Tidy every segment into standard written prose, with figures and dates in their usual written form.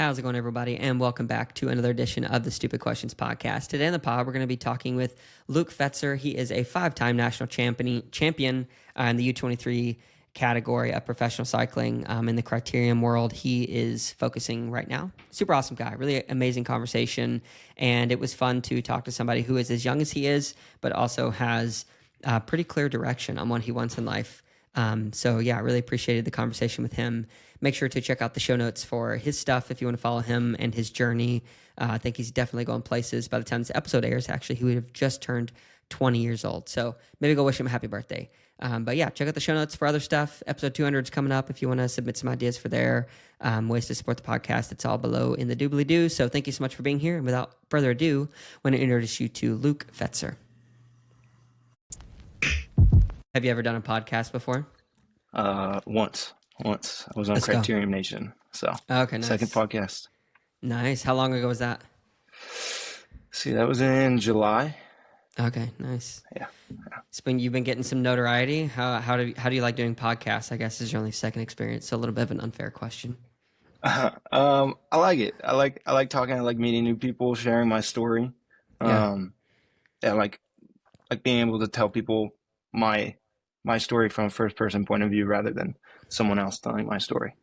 How's it going, everybody? And welcome back to another edition of the Stupid Questions podcast. Today in the pod, we're going to be talking with Luke Fetzer. He is a 5-time national champion in the U23 category of professional cycling in the criterium world. He is focusing right now. Super awesome guy, really amazing conversation. And it was fun to talk to somebody who is as young as he is, but also has pretty clear direction on what he wants in life. So yeah, I really appreciated the conversation with him. Make sure to check out the show notes for his stuff if you want to follow him and his journey. I think he's definitely going places. By the time this episode airs, actually, he would have just turned 20 years old. So maybe go wish him a happy birthday. But yeah, check out the show notes for other stuff. Episode 200 is coming up if you want to submit some ideas for there. Ways to support the podcast. It's all below in the doobly-doo. So thank you so much for being here. And without further ado, I want to introduce you to Luke Fetzer. Have you ever done a podcast before? Once. I was on Criterium Nation. So okay, nice. Second podcast. Nice. How long ago was that? See, that was in July. Okay, nice. Yeah. You've been getting some notoriety. How do you like doing podcasts? I guess is your only second experience, so a little bit of an unfair question. I like it. I like talking. I like meeting new people, sharing my story. Yeah. I like being able to tell people my story from a first person point of view rather than someone else telling my story.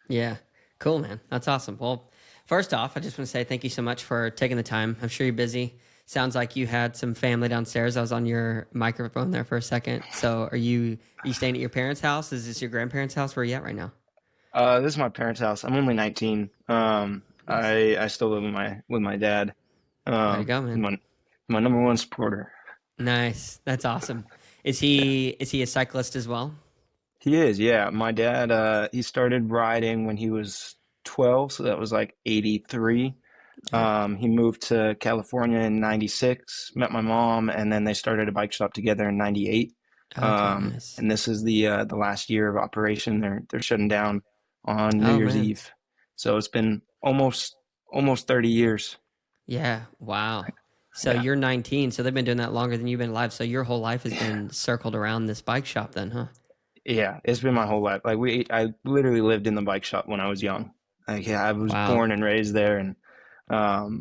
Yeah. Cool, man. That's awesome. Well, first off, I just want to say thank you so much for taking the time. I'm sure you're busy. Sounds like you had some family downstairs. I was on your microphone there for a second. So are you staying at your parents' house? Is this your grandparents' house? Where are you at right now? This is my parents' house. I'm only 19. I still live with my dad. There you go, man. My number one supporter. Nice. That's awesome. Is he a cyclist as well? He is, yeah. My dad, he started riding when he was 12, so that was like 83. He moved to California in 96, met my mom, and then they started a bike shop together in 98. Okay, nice. And this is the last year of operation. They're shutting down on New Year's Eve. So it's been almost 30 years. Yeah, wow. So you're 19, so they've been doing that longer than you've been alive. So your whole life has been circled around this bike shop then, huh? Yeah, it's been my whole life. I literally lived in the bike shop when I was young. I was born and raised there, and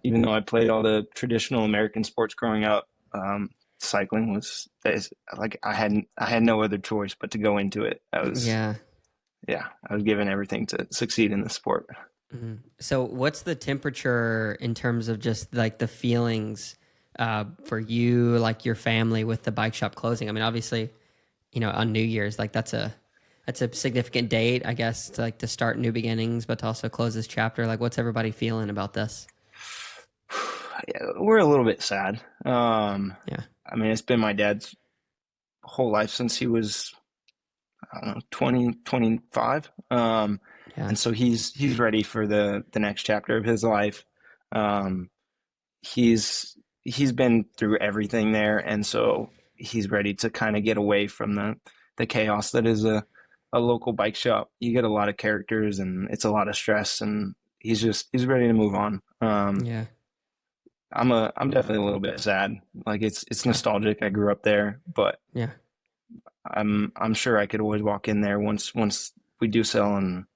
even though I played all the traditional American sports growing up, cycling was I had no other choice but to go into it. I was given everything to succeed in the sport. Mm-hmm. So what's the temperature in terms of just like the feelings for you, like your family with the bike shop closing? I mean, obviously, on New Year's, like that's a significant date, I guess, to start new beginnings, but to also close this chapter. Like, what's everybody feeling about this? Yeah, we're a little bit sad. I mean, it's been my dad's whole life since he was, I don't know, 20, 25. And so he's ready for the next chapter of his life. He's been through everything there, and so he's ready to kind of get away from the chaos that is a local bike shop. You get a lot of characters, and it's a lot of stress, and he's ready to move on. I'm definitely a little bit sad. Like it's nostalgic. I grew up there, but I'm sure I could always walk in there once we do sell, and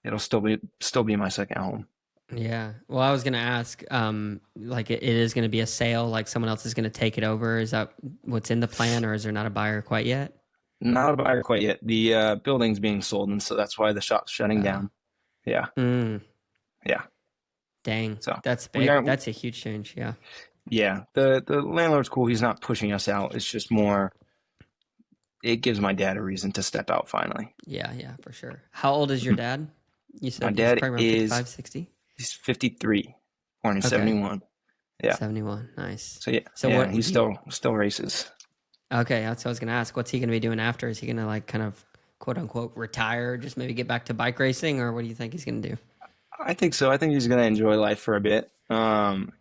it'll still be my second home. Yeah. Well, I was going to ask, like it is going to be a sale, like someone else is going to take it over. Is that what's in the plan, or is there not a buyer quite yet? Not a buyer quite yet. The building's being sold, and so that's why the shop's shutting down. Yeah. Yeah. Dang. So that's big. That's a huge change. Yeah. Yeah. The landlord's cool. He's not pushing us out. It's just more, it gives my dad a reason to step out finally. Yeah, for sure. How old is your dad? You said my dad probably around 55, 60? He's 53, born in 71. Yeah. 71. Nice. So what he still races. Okay, that's what I was going to ask. What's he going to be doing after? Is he going to like kind of quote unquote retire, just maybe get back to bike racing, or what do you think he's going to do? I think so. I think he's going to enjoy life for a bit.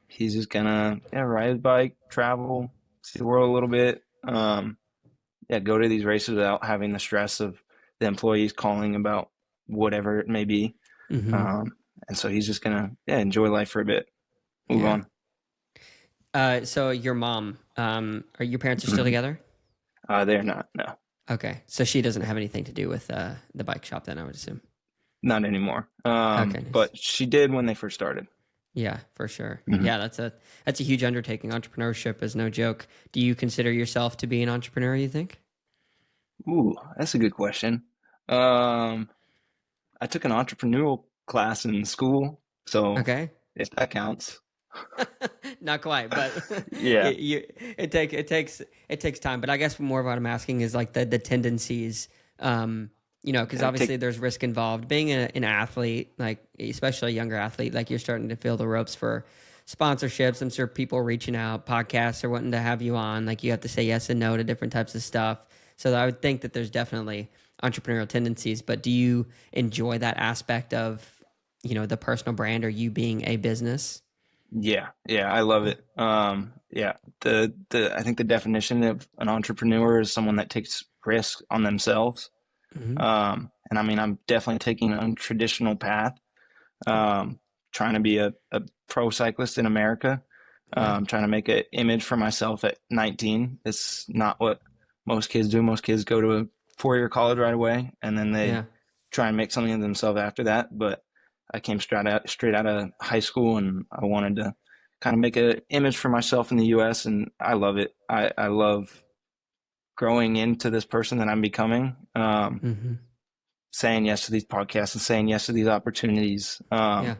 He's just going to ride his bike, travel, see the world a little bit. Go to these races without having the stress of the employees calling about whatever it may be. Mm-hmm. And so he's just going to enjoy life for a bit, move on. So your mom, are your parents are still together? They're not, no. Okay. So she doesn't have anything to do with the bike shop then, I would assume. not anymore. Okay, nice. But she did when they first started. Yeah, for sure. Hmm. Yeah, that's a huge undertaking. Entrepreneurship is no joke. Do you consider yourself to be an entrepreneur, you think? Ooh, that's a good question. Um, I took an entrepreneurial class in school, so Okay. if that counts. Not quite, but Yeah. it takes time. But I guess more of what I'm asking is like the tendencies, because Yeah, obviously there's risk involved. Being an athlete, like especially a younger athlete, like you're starting to feel the ropes for sponsorships. I'm sure people reaching out, podcasts are wanting to have you on. Like you have to say yes and no to different types of stuff. So I would think that there's definitely entrepreneurial tendencies. But do you enjoy that aspect of, the personal brand or you being a business? yeah, I love it. Yeah, the I think the definition of an entrepreneur is someone that takes risks on themselves. Mm-hmm. And I mean, I'm definitely taking an untraditional path, Yeah. trying to be a pro cyclist in America, Yeah. trying to make an image for myself at 19. It's not what most kids do. Most kids go to a 4-year college right away, and then they Yeah. try and make something of themselves after that. But I came straight out of high school, and I wanted to kind of make an image for myself in the U.S. And I love it. I love growing into this person that I'm becoming. Mm-hmm. Saying yes to these podcasts and saying yes to these opportunities. Yeah.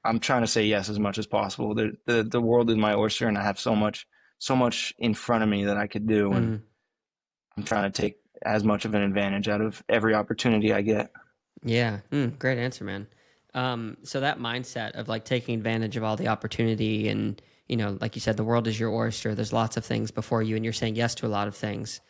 I'm trying to say yes as much as possible. The world is my oyster, and I have so much in front of me that I could do, and Mm. I'm trying to take as much of an advantage out of every opportunity I get. Yeah. Great answer, man. So that mindset of like taking advantage of all the opportunity and, like you said, the world is your oyster. There's lots of things before you and you're saying yes to a lot of things.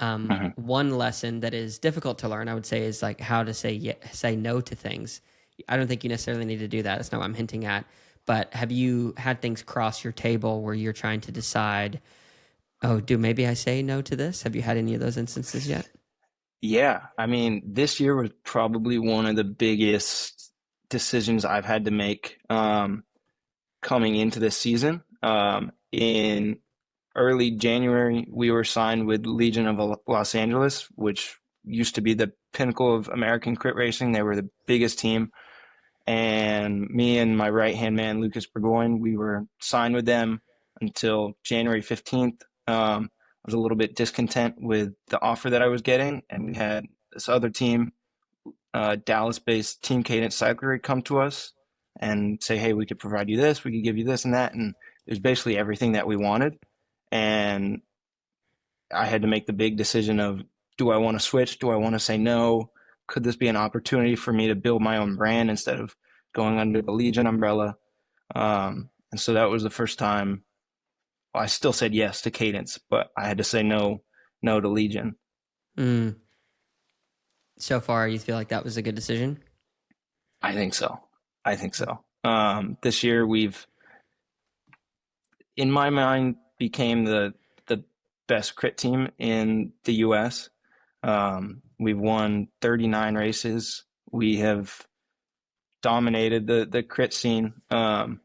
Mhm. One lesson that is difficult to learn, I would say, is like how to say no to things. I don't think you necessarily need to do that. That's not what I'm hinting at. But have you had things cross your table where you're trying to decide, oh, do maybe I say no to this? Have you had any of those instances yet? Yeah, I mean, this year was probably one of the biggest decisions I've had to make coming into this season. In early January, we were signed with Legion of Los Angeles, which used to be the pinnacle of American crit racing. They were the biggest team. And me and my right hand man, Lucas Burgoyne, we were signed with them until January 15th. I was a little bit discontent with the offer that I was getting, and we had this other team, Dallas-based Team Cadence Cyclery, come to us and say, "Hey, we could provide you this, we could give you this and that," and it was basically everything that we wanted. And I had to make the big decision of, do I want to switch? Do I want to say no? Could this be an opportunity for me to build my own brand instead of going under the Legion umbrella? And so that was the first time. Well, I still said yes to Cadence, but I had to say no to Legion. Mm. So far, you feel like that was a good decision? I think so. I think so. This year we've, in my mind, became the best crit team in the U.S. We've won 39 races. We have dominated the crit scene. I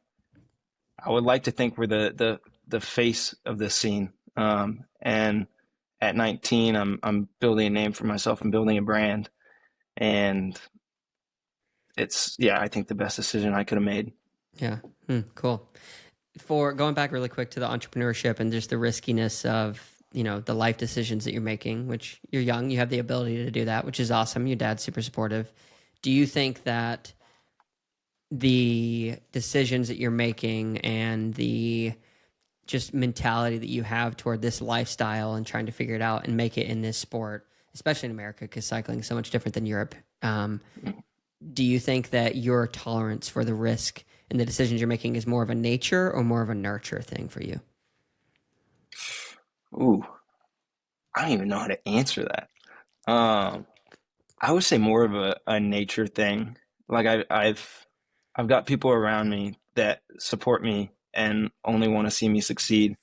would like to think we're the face of this scene. And at 19, I'm building a name for myself and building a brand. And it's, yeah, I think the best decision I could have made. Yeah. Cool. For going back really quick to the entrepreneurship and just the riskiness of, the life decisions that you're making, which you're young, you have the ability to do that, which is awesome. Your dad's super supportive. Do you think that the decisions that you're making and the just mentality that you have toward this lifestyle and trying to figure it out and make it in this sport, especially in America, because cycling is so much different than Europe. Do you think that your tolerance for the risk and the decisions you're making is more of a nature or more of a nurture thing for you? Ooh, I don't even know how to answer that. Um, I would say more of a nature thing. Like I've got people around me that support me and only want to see me succeed.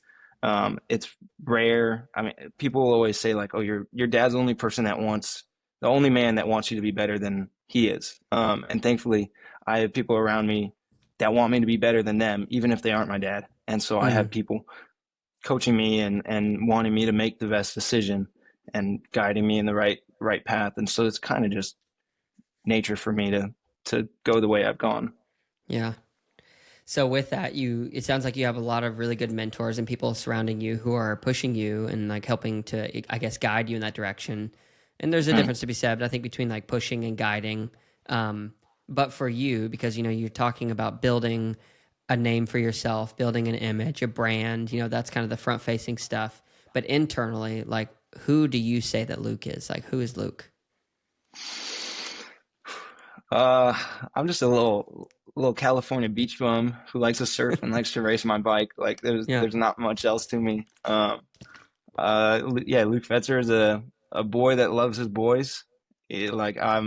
It's rare. I mean, people will always say like, "Oh, your dad's the only person that wants, the only man that wants you to be better than he is." And thankfully, I have people around me that want me to be better than them, even if they aren't my dad. And so I have Mm, people coaching me and wanting me to make the best decision and guiding me in the right path. And so it's kind of just nature for me to go the way I've gone. Yeah. So with that, it sounds like you have a lot of really good mentors and people surrounding you who are pushing you and like helping to, I guess, guide you in that direction. And there's a Hmm. difference to be said, I think, between like pushing and guiding. But for you, because you're talking about building a name for yourself, building an image, a brand, that's kind of the front facing stuff. But internally, like, who do you say that Luke is? Like, who is Luke? Uh, I'm just a little California beach bum who likes to surf and likes to race my bike. Like Yeah. there's not much else to me. Yeah, Luke Fetzer is a boy that loves his boys. Like I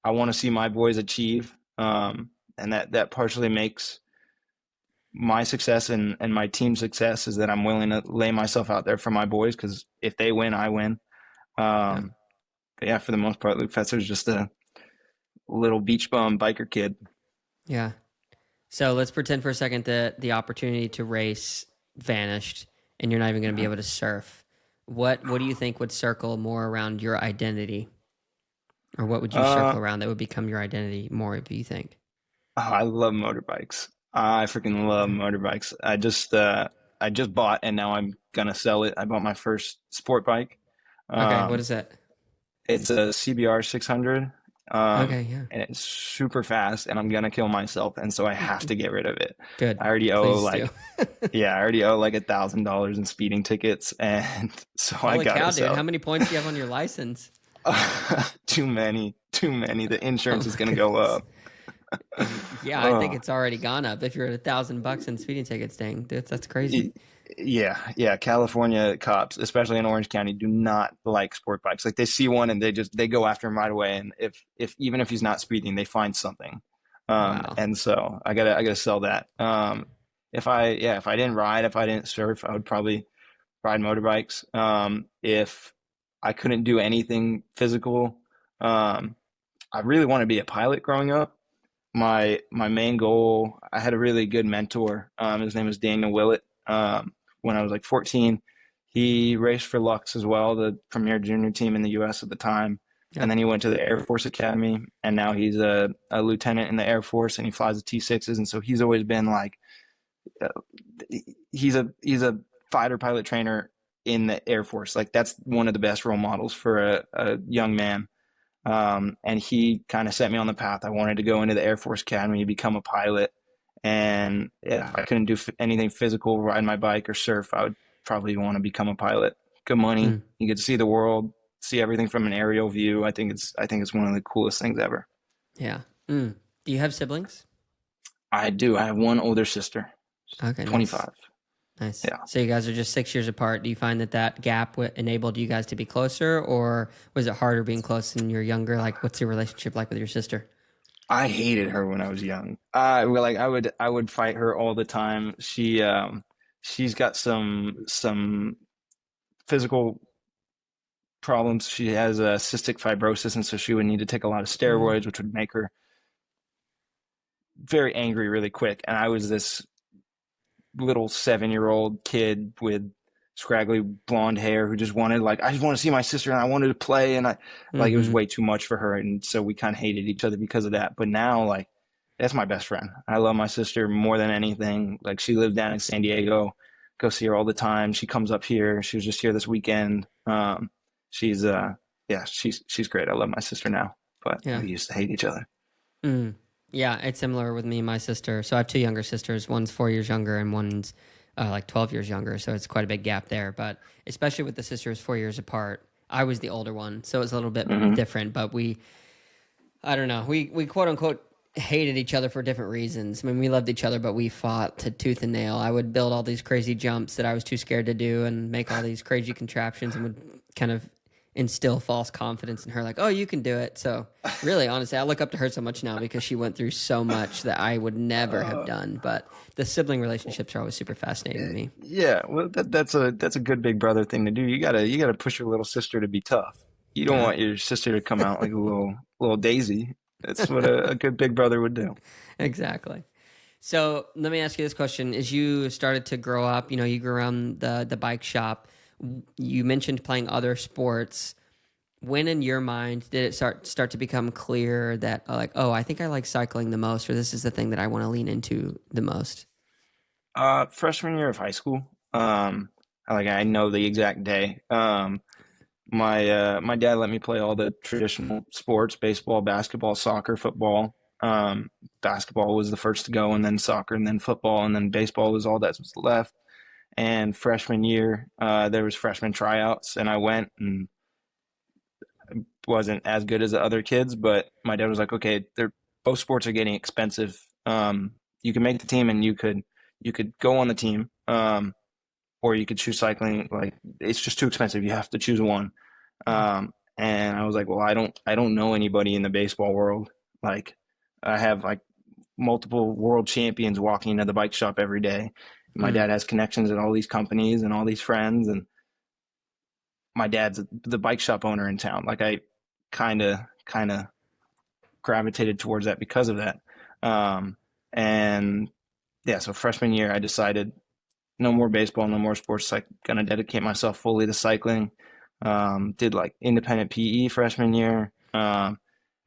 want to see my boys achieve. And that partially makes my success and my team's success is that I'm willing to lay myself out there for my boys because if they win, I win. Yeah. Um, but yeah, for the most part, Luke Fetzer is just a little beach bum biker kid. Yeah. So let's pretend for a second that the opportunity to race vanished and you're not even going to be able to surf. What do you think would circle more around your identity? Or what would you Uh, circle around that would become your identity more, if you think? oh, I love motorbikes. I freaking love Okay. motorbikes. I just bought and now I'm gonna sell it. I bought my first sport bike. Okay, what Um, is that? it's a CBR 600. Okay, yeah. And it's super fast and I'm gonna kill myself and so I have to get rid of it. Good. I already owe Please do. like yeah, I already owe like $1,000 in speeding tickets and so I Holy gotta cow, dude. sell How many points do you have on your license? too many, too many. The Oh insurance is my gonna go goodness. up. Yeah, I think Oh, it's already gone up. If you're at $1,000 in speeding tickets, dang, dude, that's crazy. yeah, yeah. California cops, especially in Orange County, do not like sport bikes. Like they see one and they go after him right away. And if even if he's not speeding, they find something. Wow. And so I gotta sell that. If I didn't ride, if I didn't surf, I would probably ride motorbikes. If I couldn't do anything physical, um, I really want to be a pilot growing up. My main goal, I had a really good mentor. His name was Daniel Willett. When I was like 14, he raced for Lux as well, the premier junior team in the U.S. at the time. And Yep. then he went to the Air Force Academy, and now he's a lieutenant in the Air Force, and he flies the T-6s. And so he's always been like, uh, he's a fighter pilot trainer in the Air Force. Like that's one of the best role models for a young man. And he kind of set me on the path. I wanted to go into the Air Force Academy, become a pilot. And if I couldn't do anything physical, ride my bike or surf, I would probably want to become a pilot. Good money. Hmm. You get to see the world, see everything from an aerial view. I think it's one of the coolest things ever. Yeah. Mm. Do you have siblings? I do. I have one older sister, Okay, nice. 25. Nice. Yeah. So you guys are just 6 years apart. Do you find that gap enabled you guys to be closer, or was it harder being close when you're younger? Like, what's your relationship like with your sister? I hated her when I was young. I would fight her all the time. She's got some physical problems. She has a cystic fibrosis, and so she would need to take a lot of Mm, steroids, which would make her very angry really quick. And I was this little 7-year-old kid with scraggly blonde hair who just wanted like I just want to see my sister and I wanted to play and I like it was mm-hmm. way too much for her and so we kind of hated each other because of that. But now like that's my best friend. I love my sister more than anything. Like she lived down in San Diego. Go see her all the time. She comes up here. She was just here this weekend. She's yeah, she's great. I love my sister now, but Yeah. we used to hate each other. Mm. Yeah, it's similar with me and my sister. So I have two younger sisters. One's 4 years younger and one's like 12 years younger. So it's quite a big gap there. But especially with the sisters 4 years apart, I was the older one. So it was a little bit Hmm. different. But I don't know, we quote unquote hated each other for different reasons. I mean, we loved each other, but we fought to tooth and nail. I would build all these crazy jumps that I was too scared to do and make all these crazy contraptions and would kind of instill false confidence in her, like, oh, you can do it. So really, honestly, I look up to her so much now because she went through so much that I would never have done. But the sibling relationships are always super fascinating to me. Yeah, well, that's a good big brother thing to do. You gotta push your little sister to be tough. You don't Yeah, want your sister to come out like a little daisy. That's what a good big brother would do. exactly. So let me ask you this question: as you started to grow up, you grew around the bike shop. You mentioned playing other sports. when in your mind did it start to become clear that like, oh, I think I like cycling the most, or this is the thing that I want to lean into the most? Freshman year of high school. I know the exact day. My dad let me play all the traditional sports: baseball, basketball, soccer, football. Basketball was the first to go, and then soccer, and then football, and then baseball was all that was left. And freshman year, there was freshman tryouts, and I went and wasn't as good as the other kids, but my dad was like, okay, they're both sports are getting expensive. You can make the team, and you could go on the team, or you could choose cycling. Like it's just too expensive. You have to choose one. And I was like, well, I don't know anybody in the baseball world. Like I have like multiple world champions walking into the bike shop every day. My Mm, dad has connections at all these companies and all these friends, and my dad's the bike shop owner in town. Like I kind of gravitated towards that because of that. And yeah, so freshman year, I decided no more baseball, no more sports. Like, gonna dedicate myself fully to cycling. Did like independent PE freshman year, and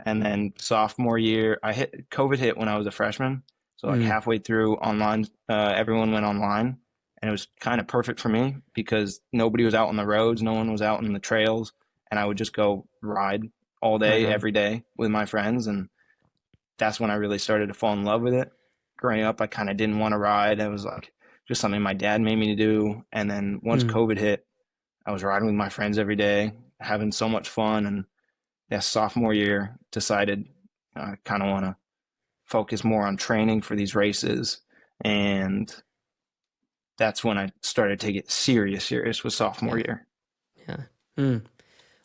then sophomore year, COVID hit when I was a freshman. So like mm, halfway through online, everyone went online, and it was kind of perfect for me because nobody was out on the roads, no one was out on the trails, and I would just go ride all right day, on. every day with my friends, and that's when I really started to fall in love with it. Growing up, I kind of didn't want to ride. It was like just something my dad made me to do. And then once Mm, COVID hit, I was riding with my friends every day, having so much fun. And yeah, sophomore year, decided I kind of want to focus more on training for these races. And that's when I started to get serious with sophomore yeah, year. yeah. Mm.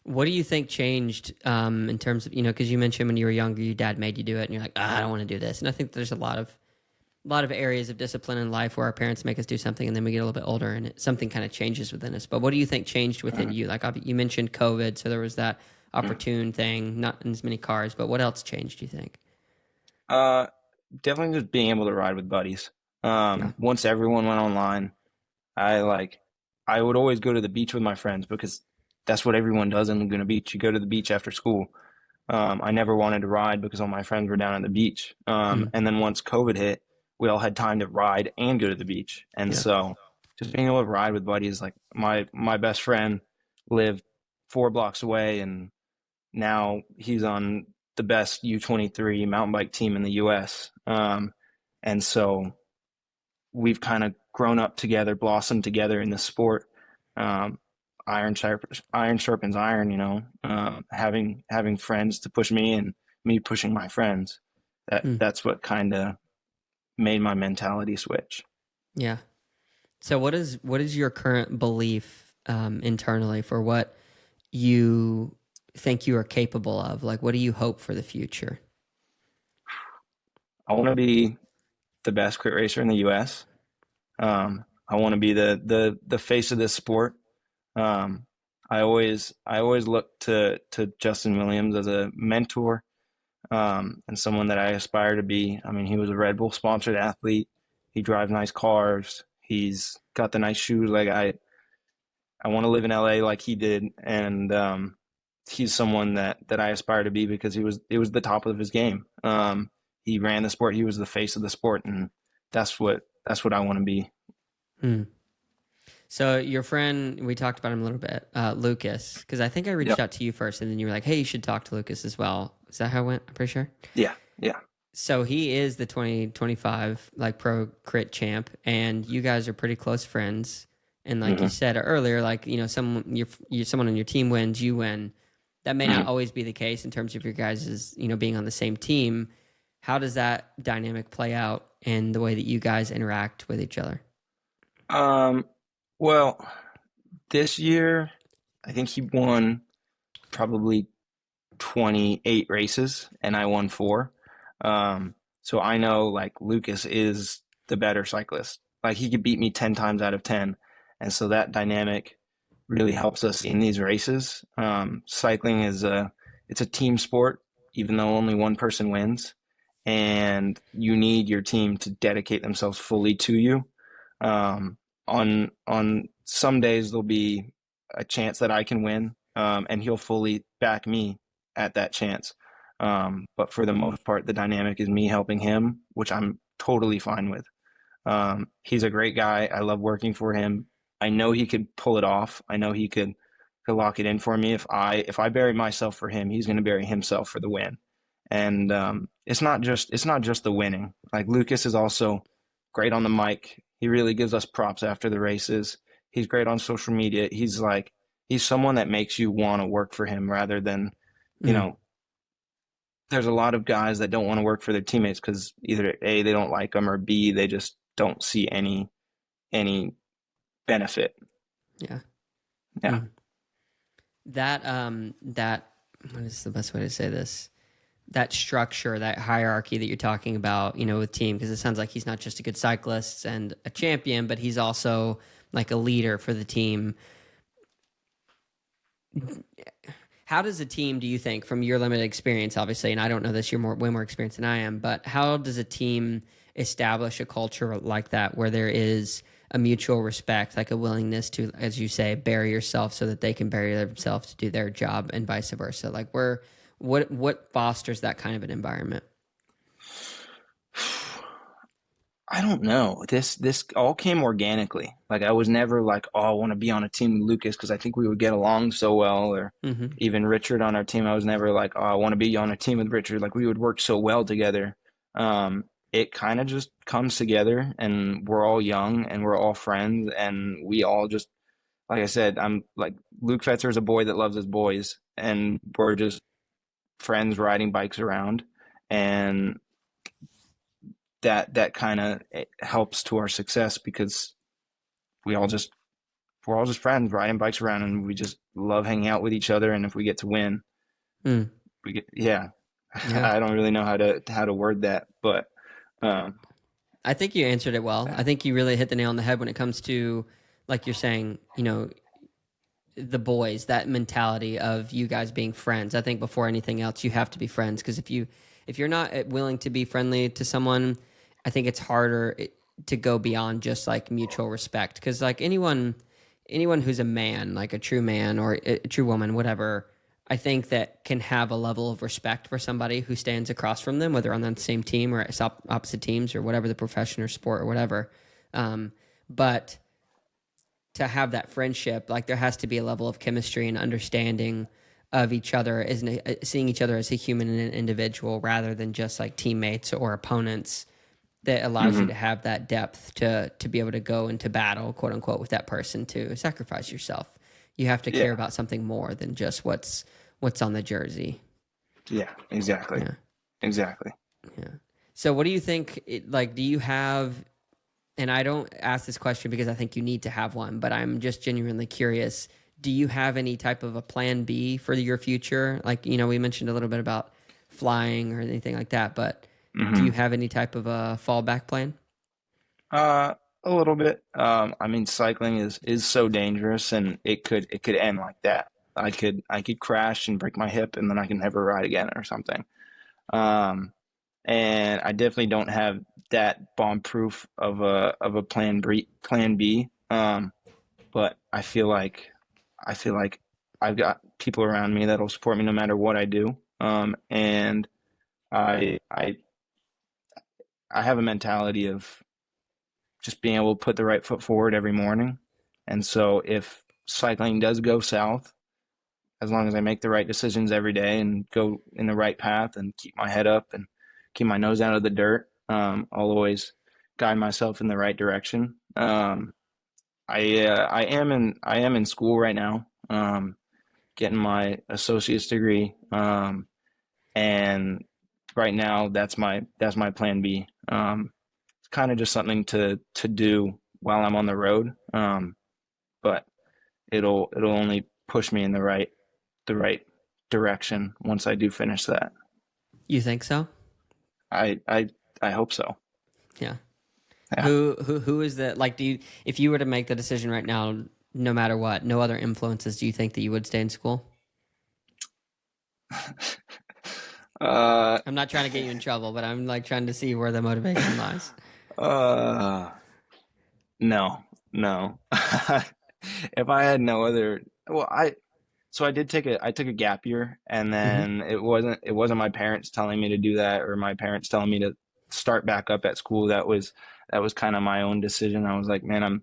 What do you think changed in terms of, because you mentioned when you were younger, your dad made you do it, and you're like, I don't want to do this. And I think there's a lot of areas of discipline in life where our parents make us do something, and then we get a little bit older, and something kind of changes within us. But what do you think changed within you? Like you mentioned COVID, so there was that opportune thing, not in as many cars. But what else changed? Do you think? Uh, Definitely just being able to ride with buddies. Yeah. Once everyone went online, I like I would always go to the beach with my friends because that's what everyone does in Laguna Beach. You go to the beach after school. I never wanted to ride because all my friends were down at the beach. Mm, And then once COVID hit, we all had time to ride and go to the beach. And yeah. so just being able to ride with buddies, like my best friend lived 4 blocks away, and now he's on the best U23 mountain bike team in the US. And so we've kind of grown up together, blossomed together in the sport. Um, iron sharpens iron, having friends to push me and me pushing my friends. Mm, That's what kind of made my mentality switch. yeah. So what is your current belief internally for what you think you are capable of? Like, what do you hope for the future? I want to be the best crit racer in the U.S. I want to be the face of this sport. Um, I always look to Justin Williams as a mentor, and someone that I aspire to be. I mean, he was a Red Bull sponsored athlete. He drives nice cars. He's got the nice shoes. Like I want to live in LA like he did, and he's someone that I aspire to be because it was the top of his game. He ran the sport. He was the face of the sport, and that's what I want to be. Mm. So your friend, we talked about him a little bit, Lucas, because I think I reached Yep. out to you first, and then you were like, "Hey, you should talk to Lucas as well." Is that how it went? I'm pretty sure. Yeah. Yeah. So he is the 2025 like pro crit champ, and you guys are pretty close friends. And like you Hmm. said earlier, like someone you're someone on your team wins, you win. That may not Hmm. always be the case in terms of your guys' being on the same team. How does that dynamic play out in the way that you guys interact with each other? Um. Well, this year, I think he won probably 28 races and I won four. So I know like Lucas is the better cyclist. Like he could beat me 10 times out of 10. And so that dynamic really helps us in these races. Cycling it's a team sport, even though only one person wins. And you need your team to dedicate themselves fully to you. Um, on some days there'll be a chance that I can win, and he'll fully back me at that chance. But for the most part, the dynamic is me helping him, which I'm totally fine with. He's a great guy. I love working for him. I know he could pull it off. I know he could lock it in for me. If I bury myself for him, he's going to bury himself for the win. And it's not just the winning. Like Lucas is also great on the mic. He really gives us props after the races. He's great on social media. He's someone that makes you want to work for him rather than, you Mm, know, there's a lot of guys that don't want to work for their teammates because either A, they don't like them, or B, they just don't see any benefit. yeah. Yeah. Mm. That what is the best way to say this? That structure, that hierarchy that you're talking about, with team, because it sounds like he's not just a good cyclist and a champion, but he's also like a leader for the team. How does a team, do you think, from your limited experience, obviously, and I don't know this, you're way more experienced than I am, but how does a team establish a culture like that where there is a mutual respect, like a willingness to, as you say, bury yourself so that they can bury themselves to do their job, and vice versa? Like, what fosters that kind of an environment? I don't know. This all came organically. Like I was never like, oh, I want to be on a team with Lucas because I think we would get along so well, or Mm-hmm. even Richard on our team. I was never like, oh, I want to be on a team with Richard. Like we would work so well together. It kind of just comes together, and we're all young and we're all friends, and we all just, like I said, I'm like Luke Fetzer is a boy that loves his boys, and we're just friends riding bikes around, and that kind of helps to our success because we all just we're all just friends riding bikes around, and we just love hanging out with each other. And if we get to win, Mm. we get, yeah. Yeah. I don't really know how to word that, but um, I think you answered it well. I think you really hit the nail on the head when it comes to, like you're saying, the boys, that mentality of you guys being friends. I think before anything else, you have to be friends, because if you're not willing to be friendly to someone, I think it's harder to go beyond just like mutual respect. Because like anyone who's a man, like a true man or a true woman, whatever, I think that can have a level of respect for somebody who stands across from them, whether on the same team or opposite teams or whatever the profession or sport or whatever. But to have that friendship, like there has to be a level of chemistry and understanding of each other, as seeing each other as a human and an individual rather than just like teammates or opponents, that allows you to mhm. have that depth to be able to go into battle, quote unquote, with that person, to sacrifice yourself. You have to care Yeah, about something more than just what's on the jersey. yeah, exactly, Yeah. exactly. Yeah. So what do you think, like, do you have, and I don't ask this question because I think you need to have one, but I'm just genuinely curious. Do you have any type of a plan B for your future? Like, we mentioned a little bit about flying or anything like that, but do you Hmm. have any type of a fallback plan? Uh, a little bit. I mean, cycling is so dangerous, and it could end like that. I could crash and break my hip, and then I can never ride again or something. Um, and I definitely don't have that bomb proof of a plan B. But I feel like I've got people around me that'll support me no matter what I do. And I I I have a mentality of just being able to put the right foot forward every morning. And so if cycling does go south, as long as I make the right decisions every day and go in the right path and keep my head up and keep my nose out of the dirt, I'll always guide myself in the right direction. I am in school right now, getting my associate's degree, and right now that's my plan B. It's kind of just something to do while I'm on the road, but it'll only push me in the right direction once I do finish that. You think so? I hope so. Yeah. Yeah. Who is the, like, do you, if you were to make the decision right now, no matter what, no other influences, do you think that you would stay in school? Uh, I'm not trying to get you in trouble, but I'm like trying to see where the motivation lies. uh, no, no. If I had no other, well, So I took a gap year, and Hmm. then it wasn't my parents telling me to do that, or my parents telling me to start back up at school. That was kind of my own decision. I was like, man,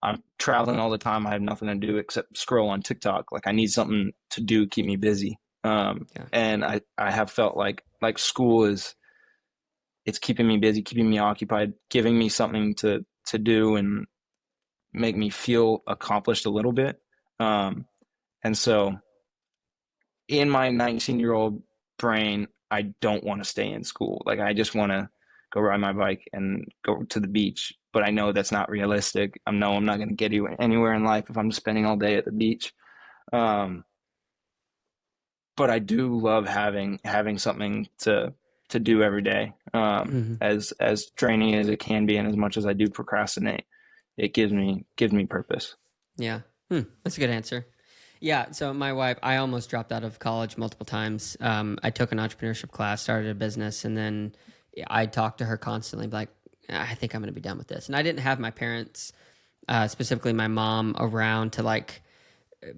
I'm traveling all the time. I have nothing to do except scroll on TikTok. Like I need something to do, keep me busy. Yeah. And I have felt like school is it's keeping me busy, keeping me occupied, giving me something to do and make me feel accomplished a little bit. Um, and so in my 19-year-old brain, I don't want to stay in school. Like I just want to go ride my bike and go to the beach. But I know that's not realistic. I know I'm not going to get anywhere in life if I'm spending all day at the beach. Um, but I do love having something to do every day. Hmm. As draining as it can be, and as much as I do procrastinate, it gives me purpose. Yeah. That's a good answer. Yeah. So my wife, I almost dropped out of college multiple times. I took an entrepreneurship class, started a business, and then I talked to her constantly, like, I think I'm going to be done with this. And I didn't have my parents, specifically my mom, around to like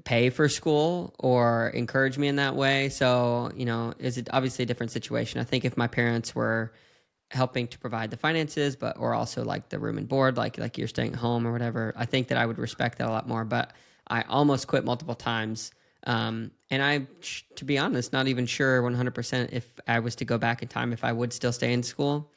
pay for school or encourage me in that way. So, is it obviously a different situation? I think if my parents were helping to provide the finances, but or also like the room and board, like you're staying at home or whatever, I think that I would respect that a lot more. But I almost quit multiple times. And to be honest, not even sure 100% if I was to go back in time, if I would still stay in school.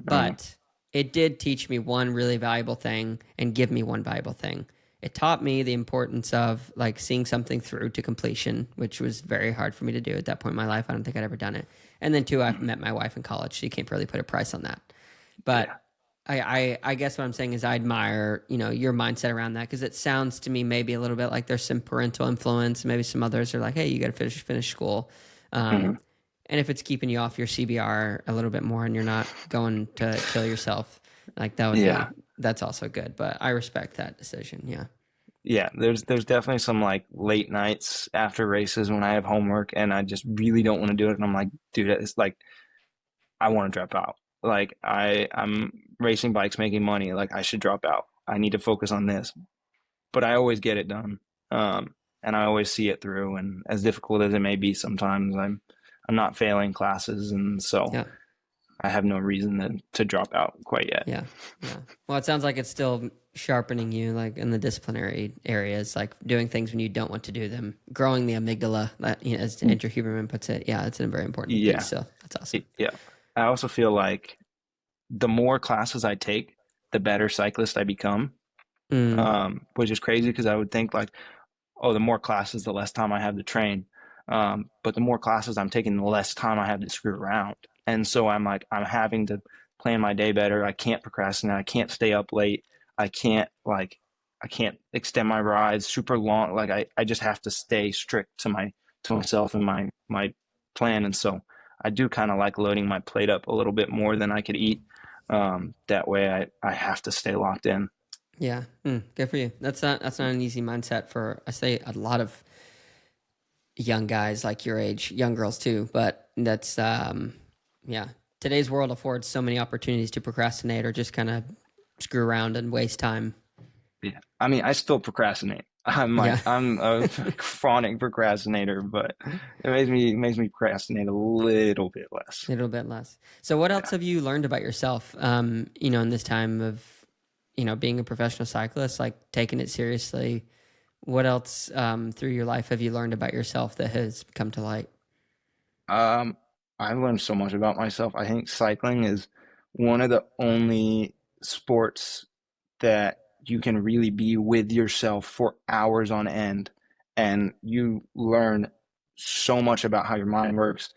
Uh, But it did teach me one really valuable thing and give me one valuable thing. It taught me the importance of like seeing something through to completion, which was very hard for me to do at that point in my life. I don't think I'd ever done it. And then two, I've met my wife in college, so you can't really put a price on that. But yeah. I guess what I'm saying is I admire, your mindset around that because it sounds to me maybe a little bit like there's some parental influence. Maybe some others are like, hey, you got to finish school. Um, Mhm. and if it's keeping you off your CBR a little bit more and you're not going to kill yourself, like Yeah. that's also good. But I respect that decision. Yeah. Yeah, there's definitely some like late nights after races when I have homework and I just really don't want to do it, and I'm like, dude, it's like I want to drop out. Like I'm racing bikes, making money. Like I should drop out. I need to focus on this. But I always get it done. And I always see it through. And as difficult as it may be, sometimes I'm not failing classes, and so Yeah. I have no reason to drop out quite yet. Yeah. Yeah. Well, it sounds like it's still sharpening you, like in the disciplinary areas, like doing things when you don't want to do them, growing the amygdala, that, as Andrew Huberman puts it. Yeah, it's a very important piece. Yeah, So that's awesome. yeah. I also feel like the more classes I take, the better cyclist I become. Mm, Which is crazy because I would think like, oh, the more classes, the less time I have to train. But the more classes I'm taking, the less time I have to screw around. And so I'm having to plan my day better. I can't procrastinate. I can't stay up late. I can't I can't extend my rides super long. Like I just have to stay strict to myself and my plan. And so I do kind of like loading my plate up a little bit more than I could eat. That way I have to stay locked in. yeah. Good for you. That's not an easy mindset for, I say, a lot of young guys like your age, young girls too. But that's, yeah. Today's world affords so many opportunities to procrastinate or just kind of screw around and waste time. Yeah. I mean, I still procrastinate. Yeah. I'm a chronic procrastinator, but it makes me procrastinate a little bit less. A little bit less. So, what else Yeah. have you learned about yourself? In this time of, being a professional cyclist, like taking it seriously. What else through your life have you learned about yourself that has come to light? Um, I've learned so much about myself. I think cycling is one of the only sports that you can really be with yourself for hours on end, and you learn so much about how your mind works.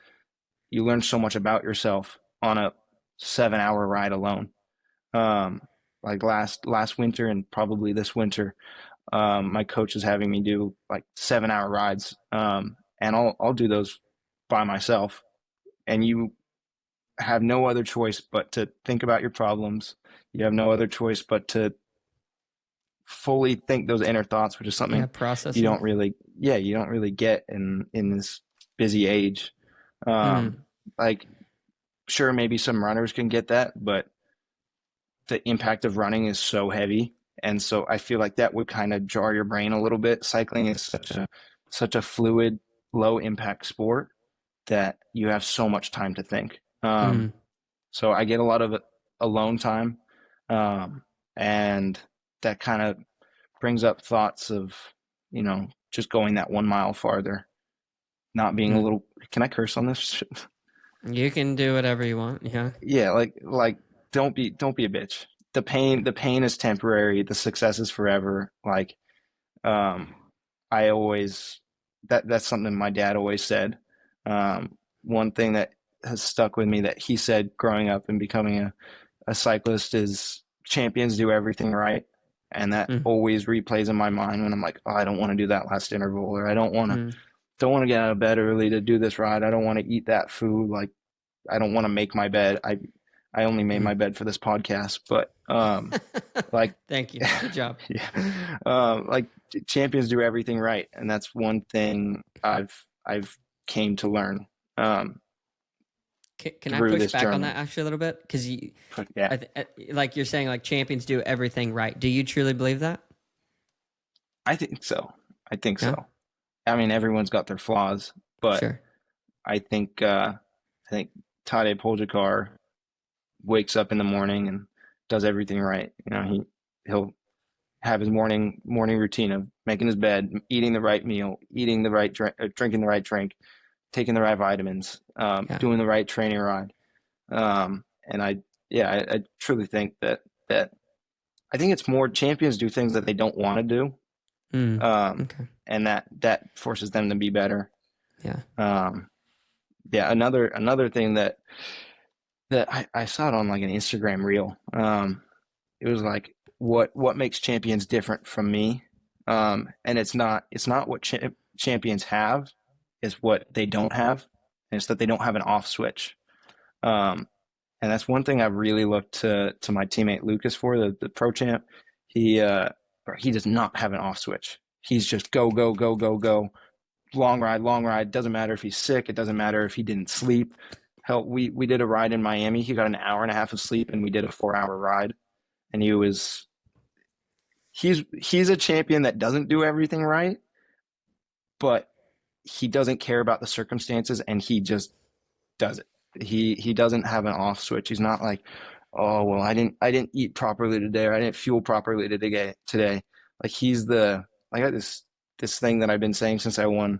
You learn so much about yourself on a 7 hour ride alone. Um, like last winter and probably this winter, my coach is having me do like 7 hour rides, and I'll do those by myself. And you have no other choice but to think about your problems. You have no other choice but to fully think those inner thoughts, which is Yeah, something you processing. don't really, yeah, you don't really get in this busy age. Mm, Like sure, maybe some runners can get that, but the impact of running is so heavy. And so I feel like that would kind of jar your brain a little bit. Cycling is such a such a fluid, low impact sport that you have so much time to think. Mm. So I get a lot of alone time, um, and that kind of brings up thoughts of, just going that 1 mile farther, not being a Mm. little. Can I curse on this? You can do whatever you want. Yeah. Yeah, like don't be a bitch. The pain is temporary. The success is forever. Like, um, I always that's something my dad always said. One thing that has stuck with me that he said growing up and becoming a cyclist is champions do everything right. And that Mm. always replays in my mind when I'm like, oh, I don't want to do that last interval, or I Mm. don't want to get out of bed early to do this ride. I don't want to eat that food. Like, I don't want to make my bed. I only made Mm. my bed for this podcast, but like Thank you. Good job. like champions do everything right, and that's one thing I've came to learn Can I through push this back on journey. that actually a little bit? Because Yeah, like you're saying, like champions do everything right. Do you truly believe that? I think so. I think Yeah. so. I mean, everyone's got their flaws, but Sure. I think Tadej Pogacar wakes up in the morning and does everything right. He'll have his morning routine of making his bed, eating the right meal, eating the right drink, drinking the right drink, taking the right vitamins, Yeah. doing the right training ride. And I truly think that I think it's more champions do things that they don't want to do, Mm. um, Okay. and that forces them to be better. Yeah. Um, yeah, another thing that I saw it on like an Instagram reel. It was like what makes champions different from me, and it's not what champions have, is what they don't have, and it's that they don't have an off switch. Um, and that's one thing I've really looked to my teammate Lucas for, the pro champ. He uh, he does not have an off switch. He's just go go go go go, long ride long ride. Doesn't matter if he's sick. It doesn't matter if he didn't sleep. Hell, we did a ride in Miami. He got an hour and a half of sleep, and we did a 4 hour ride. And he's a champion that doesn't do everything right, but he doesn't care about the circumstances, and he just does it. He doesn't have an off switch. He's not like, oh well, I didn't eat properly today, or I didn't fuel properly today. Like, I got this thing that I've been saying since I won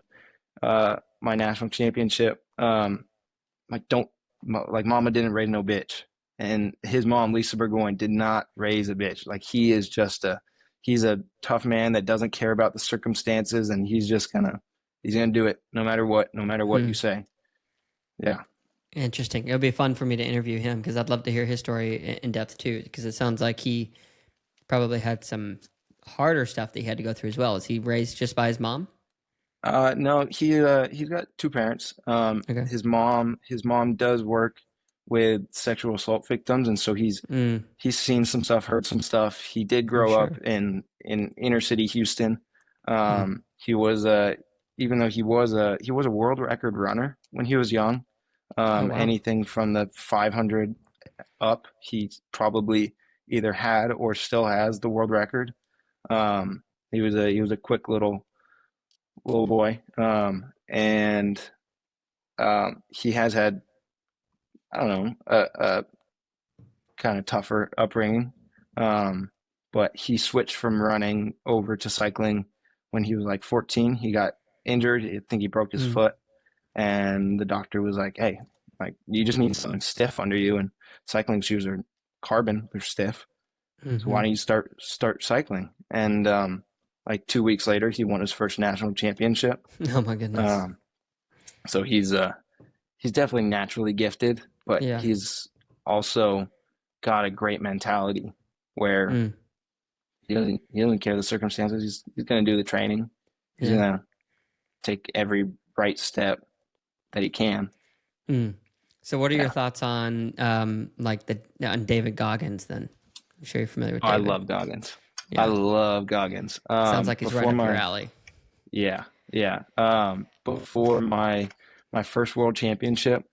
my national championship. Like, don't like, mama didn't raise no bitch, and his mom, Lisa Burgoyne, did not raise a bitch. Like, he's a tough man that doesn't care about the circumstances, and he's gonna do it no matter what Hmm. you say. Yeah. Interesting. It'll be fun for me to interview him because I'd love to hear his story in depth too. Because it sounds like he probably had some harder stuff that he had to go through as well. Is he raised just by his mom? No, he's got two parents. Okay. His mom does work with sexual assault victims, and so Mm, he's seen some stuff, heard some stuff. He did I'm grow up sure. in inner city Houston. Mm. He was even though he was a world record runner when he was young. Oh wow. Anything from the 500 up, he probably either had or still has the world record. He was a quick little boy, and he has had, I don't know, a kind of tougher upbringing. Um, but he switched from running over to cycling when he was like 14. He got injured. I think he broke his Mm. foot, and the doctor was like, "Hey, like, you just need something stiff under you." And cycling shoes are carbon; they're stiff. So Hmm. why don't you start cycling? And like 2 weeks later, he won his first national championship. Oh my goodness. Um, so he's definitely naturally gifted, but Yeah. he's also got a great mentality where Mm. he doesn't care the circumstances. He's gonna do the training. He's Yeah. gonna take every right step that he can. Mm. So, what are your Yeah. thoughts on like the on David Goggins? Then I'm sure you're familiar with Oh, I David. love Goggins. I Yeah. love Goggins. Sounds like he's right Before up your my alley. Yeah, yeah. Before my first world championship,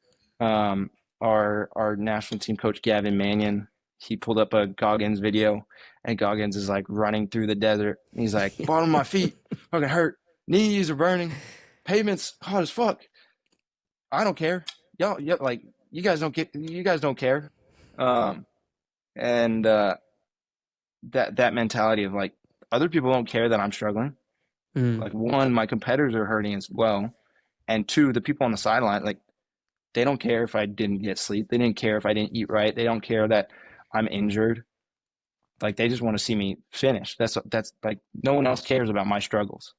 um, our national team coach Gavin Mannion, he pulled up a Goggins video, and Goggins is like running through the desert. He's like, bottom of my feet, fucking hurt. Knees are burning. Pavement's hot as fuck. I don't care. Y'all, yeah, like you guys don't get. You guys don't care. Um, and that mentality of like other people don't care that I'm struggling. Mm, Like one, my competitors are hurting as well, and two, the people on the sideline, like they don't care if I didn't get sleep. They didn't care if I didn't eat right. They don't care that I'm injured. Like they just want to see me finish. That's like no one else cares about my struggles.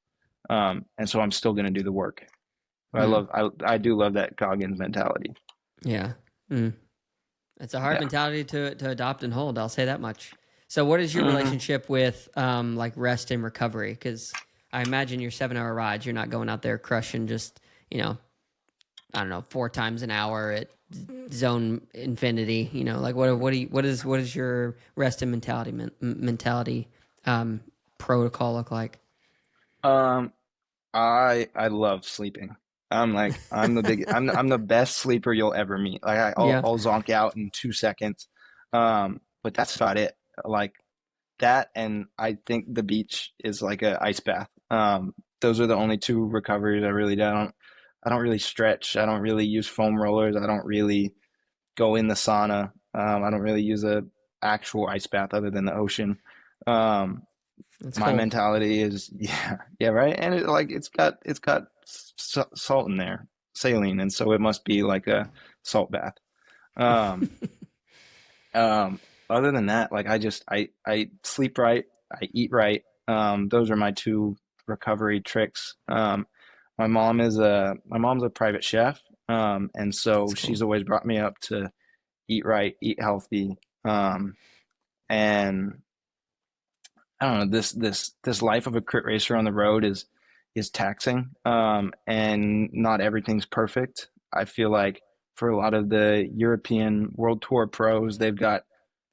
And so I'm still going to do the work. But mm, I do love that Goggins mentality. yeah. Mm. It's a hard Yeah. mentality to adopt and hold. I'll say that much. So, what is your Hmm. relationship with like rest and recovery? Because I imagine your 7 hour rides, you're not going out there crushing just you know I don't know 4 times an hour at zone infinity. Like what is your rest and mentality um, protocol look like? Um, I love sleeping. I'm the best sleeper you'll ever meet. Like Yeah. I'll zonk out in 2 seconds. But that's about it. Like that, and I think the beach is like a ice bath. Those are the only two recoveries I really don't. I don't really stretch. I don't really use foam rollers. I don't really go in the sauna. I don't really use a actual ice bath other than the ocean. Um, That's my cool. mentality is yeah, right, and it's got salt in there, saline, and so it must be like a salt bath. Um, um, Other than that, like I sleep right, I eat right. Those are my two recovery tricks. My mom's a private chef, and so That's cool. she's always brought me up to eat right, eat healthy. And I don't know, this life of a crit racer on the road is taxing. And not everything's perfect. I feel like for a lot of the European World Tour pros, they've got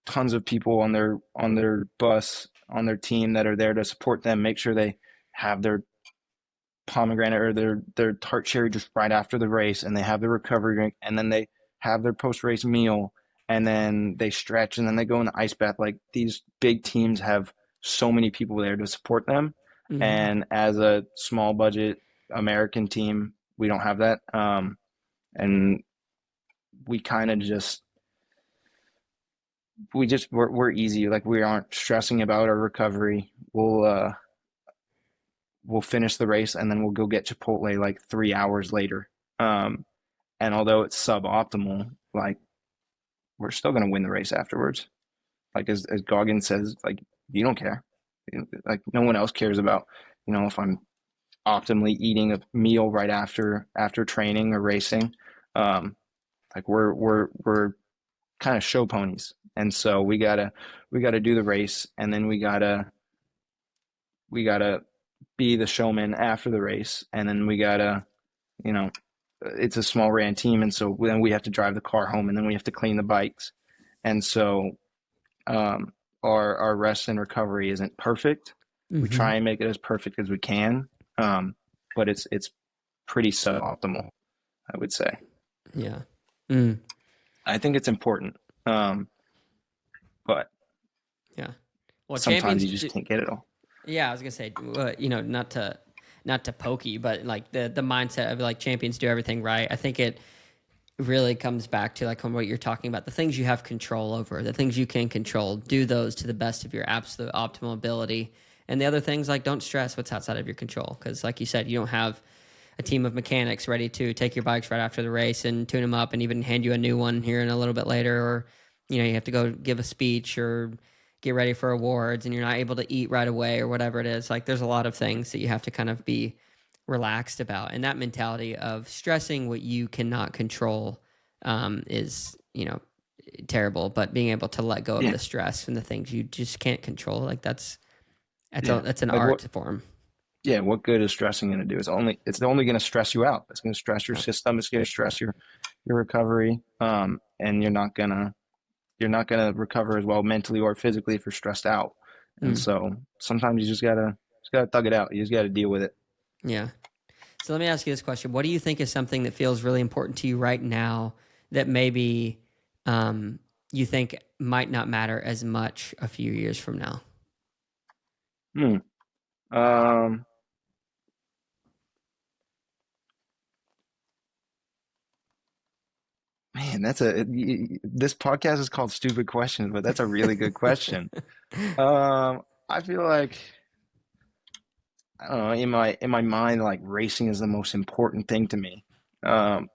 tons of people on their bus, on their team that are there to support them, make sure they have their pomegranate or their tart cherry just right after the race, and they have their recovery drink, and then they have their post race meal, and then they stretch, and then they go in the ice bath. Like these big teams have so many people there to support them, Hmm. and as a small budget American team, we don't have that, and we kind of just we're easy. Like we aren't stressing about our recovery. We'll finish the race and then we'll go get Chipotle like 3 hours later. Um, and although it's suboptimal, like we're still going to win the race afterwards. Like as Goggins says, like you don't care. Like no one else cares about, if I'm optimally eating a meal right after training or racing. Um, like we're kind of show ponies, and so we gotta do the race, and then we gotta be the showman after the race, and then we gotta, you know, it's a small ran team, and so then we have to drive the car home, and then we have to clean the bikes, and so um, our rest and recovery isn't perfect. We Hmm. try and make it as perfect as we can, um, but it's pretty suboptimal, I would say. Yeah. Mm. I think it's important, um, but Yeah. Well, sometimes champions you just do. can't get it all. Yeah, I was gonna say, not to poke you, but like the mindset of like champions do everything right. I think it really comes back to like what you're talking about, the things you have control over, the things you can control. Do those to the best of your absolute optimal ability, and the other things like don't stress what's outside of your control because, like you said, you don't have a team of mechanics ready to take your bikes right after the race and tune them up and even hand you a new one here in a little bit later, or you have to go give a speech or get ready for awards and you're not able to eat right away or whatever it is. Like there's a lot of things that you have to kind of be relaxed about, and that mentality of stressing what you cannot control is terrible, but being able to let go of Yeah, the stress and the things you just can't control, like yeah. that's an Like art form. what good is stressing going to do? It's only going to stress you out. It's going to stress your Yeah. system. It's going to stress your recovery. And you're not gonna recover as well mentally or physically if you're stressed out. And Mm, so sometimes you just gotta thug it out. You just gotta deal with it. yeah. So let me ask you this question: what do you think is something that feels really important to you right now that maybe you think might not matter as much a few years from now? Hmm. Um, Man, this podcast is called Stupid Questions, but that's a really good question. I feel like I don't know, in my mind, like racing is the most important thing to me. Um,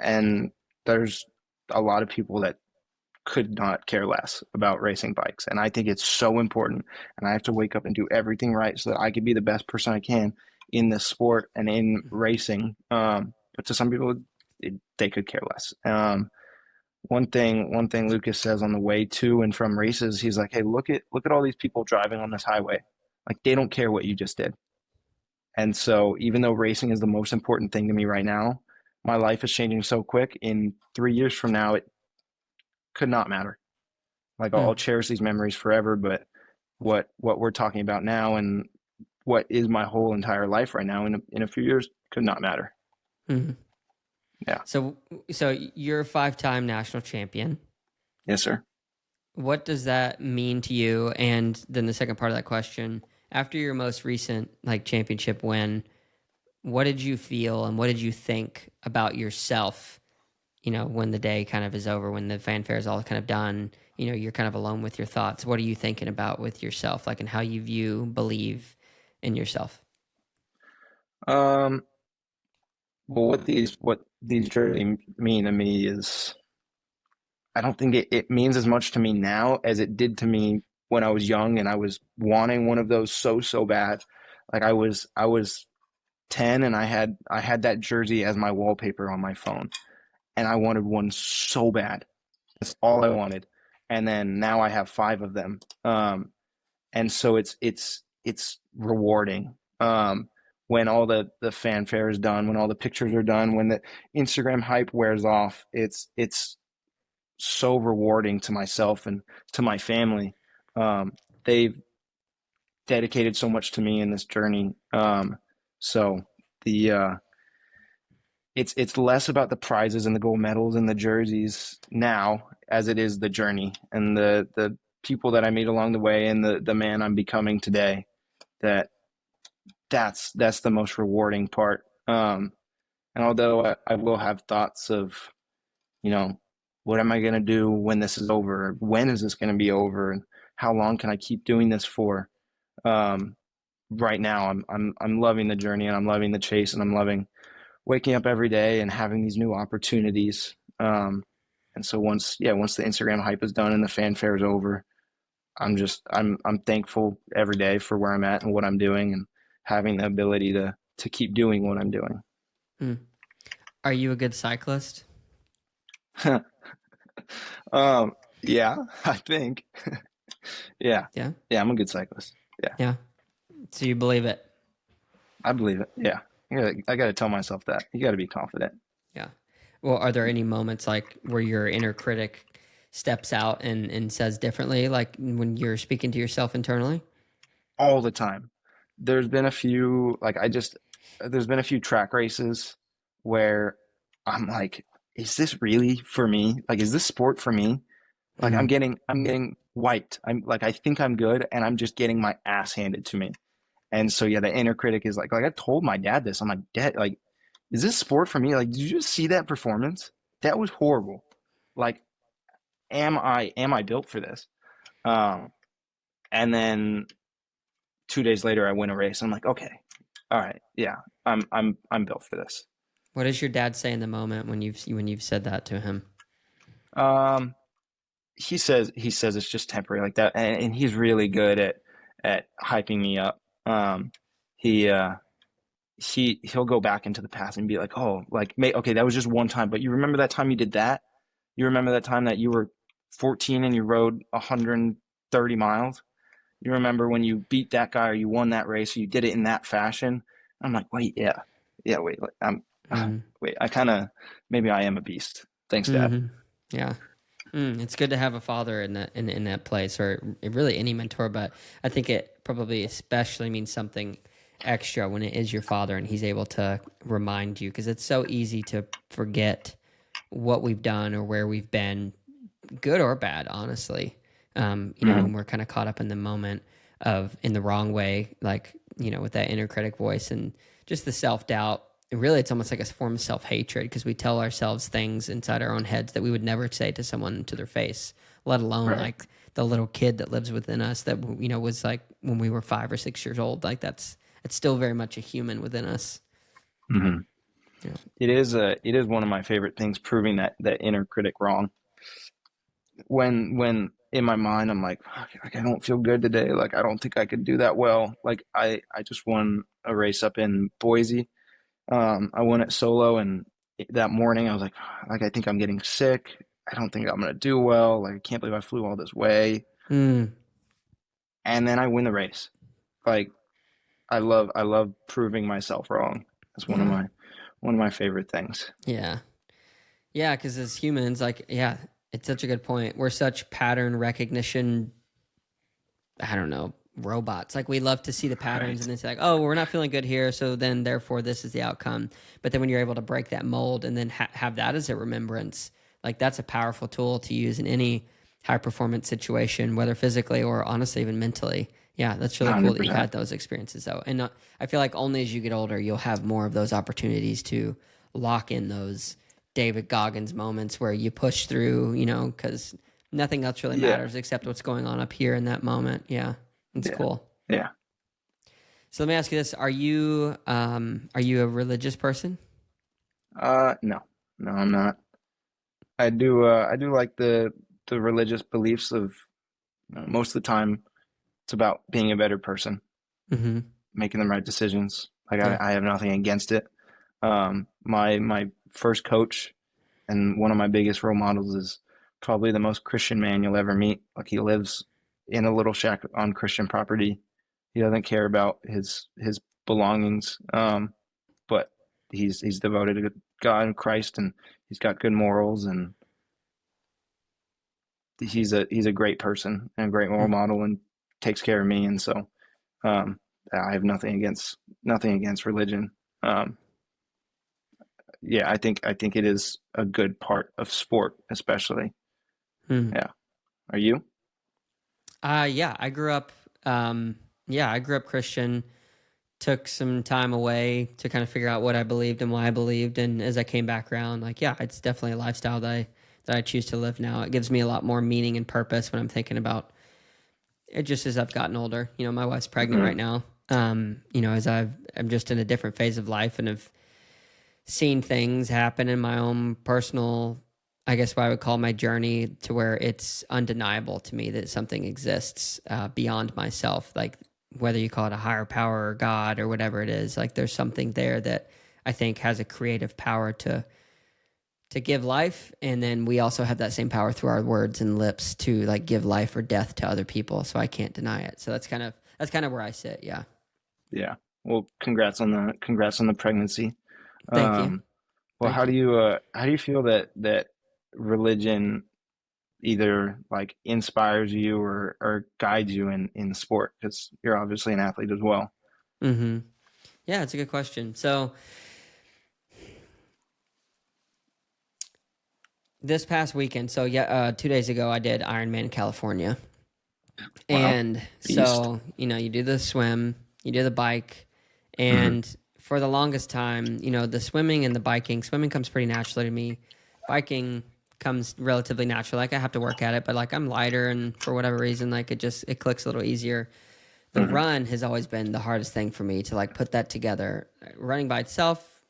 and there's a lot of people that could not care less about racing bikes. And I think it's so important. And I have to wake up and do everything right so that I can be the best person I can in this sport and in racing. But to some people, they could care less. One thing Lucas says on the way to and from races, he's like, "Hey, look at all these people driving on this highway. Like they don't care what you just did." And so, even though racing is the most important thing to me right now, my life is changing so quick. In 3 years from now, it could not matter. Like I'll Mm, cherish these memories forever, but what we're talking about now and what is my whole entire life right now in a few years could not matter. mm. Yeah. So, so you're a five-time national champion. Yes, sir. What does that mean to you? And then the second part of that question, after your most recent like championship win, what did you feel and what did you think about yourself? When the day kind of is over, when the fanfare is all kind of done, you're kind of alone with your thoughts. What are you thinking about with yourself, like, and how you believe in yourself? Um, well, what these jerseys mean to me is I don't think it means as much to me now as it did to me when I was young and I was wanting one of those so bad. Like I was 10 and I had that jersey as my wallpaper on my phone and I wanted one so bad. That's all I wanted. And then now I have five of them. And so it's rewarding. When all the fanfare is done, when all the pictures are done, when the Instagram hype wears off, it's so rewarding to myself and to my family. They've dedicated so much to me in this journey. So the it's less about the prizes and the gold medals and the jerseys now as it is the journey and the people that I meet along the way and the man I'm becoming today. That that's the most rewarding part. And although I will have thoughts of, you know, what am I going to do when this is over? When is this going to be over? And how long can I keep doing this for? Um, right now, I'm loving the journey and I'm loving the chase and I'm loving waking up every day and having these new opportunities. And so once the Instagram hype is done and the fanfare is over, I'm thankful every day for where I'm at and what I'm doing and having the ability to keep doing what I'm doing. Mm. Are you a good cyclist? um, yeah, I think. Yeah. Yeah. Yeah, I'm a good cyclist. Yeah. Yeah. So you believe it? I believe it. Yeah. I gotta tell myself that. You gotta be confident. Yeah. Well, are there any moments like where your inner critic steps out and says differently, like when you're speaking to yourself internally? All the time. There's been a few like I just there's been a few track races where I'm like, is this really for me? Like, is this sport for me? Like Mm-hmm. I'm getting wiped. I'm like I think I'm good and I'm just getting my ass handed to me. And so yeah, the inner critic is like I told my dad this. I'm like, Dad, like, is this sport for me? Like, did you just see that performance? That was horrible. Like, am I built for this? Um, and then 2 days later I win a race. I'm like, okay, all right, yeah, I'm built for this. What does your dad say in the moment when you've said that to him? Um, he says it's just temporary like that, and he's really good at hyping me up. He he'll go back into the past and be like, oh, like, okay, that was just one time, but you remember that time you did that? You remember that time that you were 14 and you rode 130 miles? You remember when you beat that guy or you won that race or you did it in that fashion? I'm like, wait, yeah, yeah, wait, like, Mm-hmm. wait, I kind of maybe I am a beast. Thanks, Dad. Mm-hmm. Yeah. It's good to have a father in that place, or really any mentor. But I think it probably especially means something extra when it is your father and he's able to remind you, because it's so easy to forget what we've done or where we've been, good or bad, honestly. When Hmm. we're kind of caught up in the moment of in the wrong way, like with that inner critic voice and just the self doubt. really it's almost like a form of self-hatred because we tell ourselves things inside our own heads that we would never say to someone to their face, let alone Right. like the little kid that lives within us that, was like when we were 5 or 6 years old. Like it's still very much a human within us. Hmm. Yeah. It is one of my favorite things, proving that inner critic wrong. When in my mind I'm like, "Fuck, like I don't feel good today. Like I don't think I could do that well." Like I just won a race up in Boise. I won it solo, and that morning I was like I think I'm getting sick. I don't think I'm gonna do well. Like I can't believe I flew all this way. Mm, And then I win the race. Like I love proving myself wrong. That's yeah. one of my favorite things. Yeah. Yeah. Cause as humans, like, yeah, it's such a good point. We're such pattern recognition, I don't know, robots. Like we love to see the patterns Right. and then say like, oh, we're not feeling good here. So then therefore this is the outcome. But then when you're able to break that mold and then have that as a remembrance, like that's a powerful tool to use in any high performance situation, whether physically or honestly, even mentally. Yeah, that's really cool that you've 100%. had those experiences though. And I feel like only as you get older, you'll have more of those opportunities to lock in those David Goggins moments where you push through, because nothing else really Yeah. matters except what's going on up here in that moment. Yeah, it's Yeah. cool. Yeah. So let me ask you this: are you a religious person? No. No, I'm not. I do like the religious beliefs of, most of the time it's about being a better person, Mm-hmm. making the right decisions. Like Yeah. I have nothing against it. My first coach and one of my biggest role models is probably the most Christian man you'll ever meet. Like he lives in a little shack on Christian property. He doesn't care about his belongings, but he's devoted to God and Christ, and he's got good morals, and he's a great person and a great role model, and takes care of me. And so, um, I have nothing against religion. Um, yeah, I think it is a good part of sport, especially. Mm-hmm. Yeah. Are you? Yeah, I grew up. Yeah, I grew up Christian. Took some time away to kind of figure out what I believed and why I believed, and as I came back around, like, yeah, it's definitely a lifestyle that I choose to live now. It gives me a lot more meaning and purpose when I'm thinking about it. Just as I've gotten older, my wife's pregnant Mm-hmm. right now. As I'm just in a different phase of life and have seen things happen in my own personal, I guess what I would call my journey, to where it's undeniable to me that something exists beyond myself. Like whether you call it a higher power or God or whatever it is, like there's something there that I think has a creative power to give life, and then we also have that same power through our words and lips to like give life or death to other people. So I can't deny it. So that's kind of where I sit. Yeah. Yeah. Well, congrats on the pregnancy. Thank you. Um, well, Thank you. how do you feel that religion either like inspires you or guides you in sport? Because you're obviously an athlete as well. Mm-hmm. Yeah, it's a good question. So this past weekend, so yeah, 2 days ago, I did Ironman California, Wow. and Beast. so you do the swim, you do the bike, Hmm. and for the longest time, the swimming and the biking. Swimming comes pretty naturally to me. Biking comes relatively natural. Like I have to work at it, but like I'm lighter, and for whatever reason, like it clicks a little easier. The Hmm. run has always been the hardest thing for me to like put that together. Running by itself,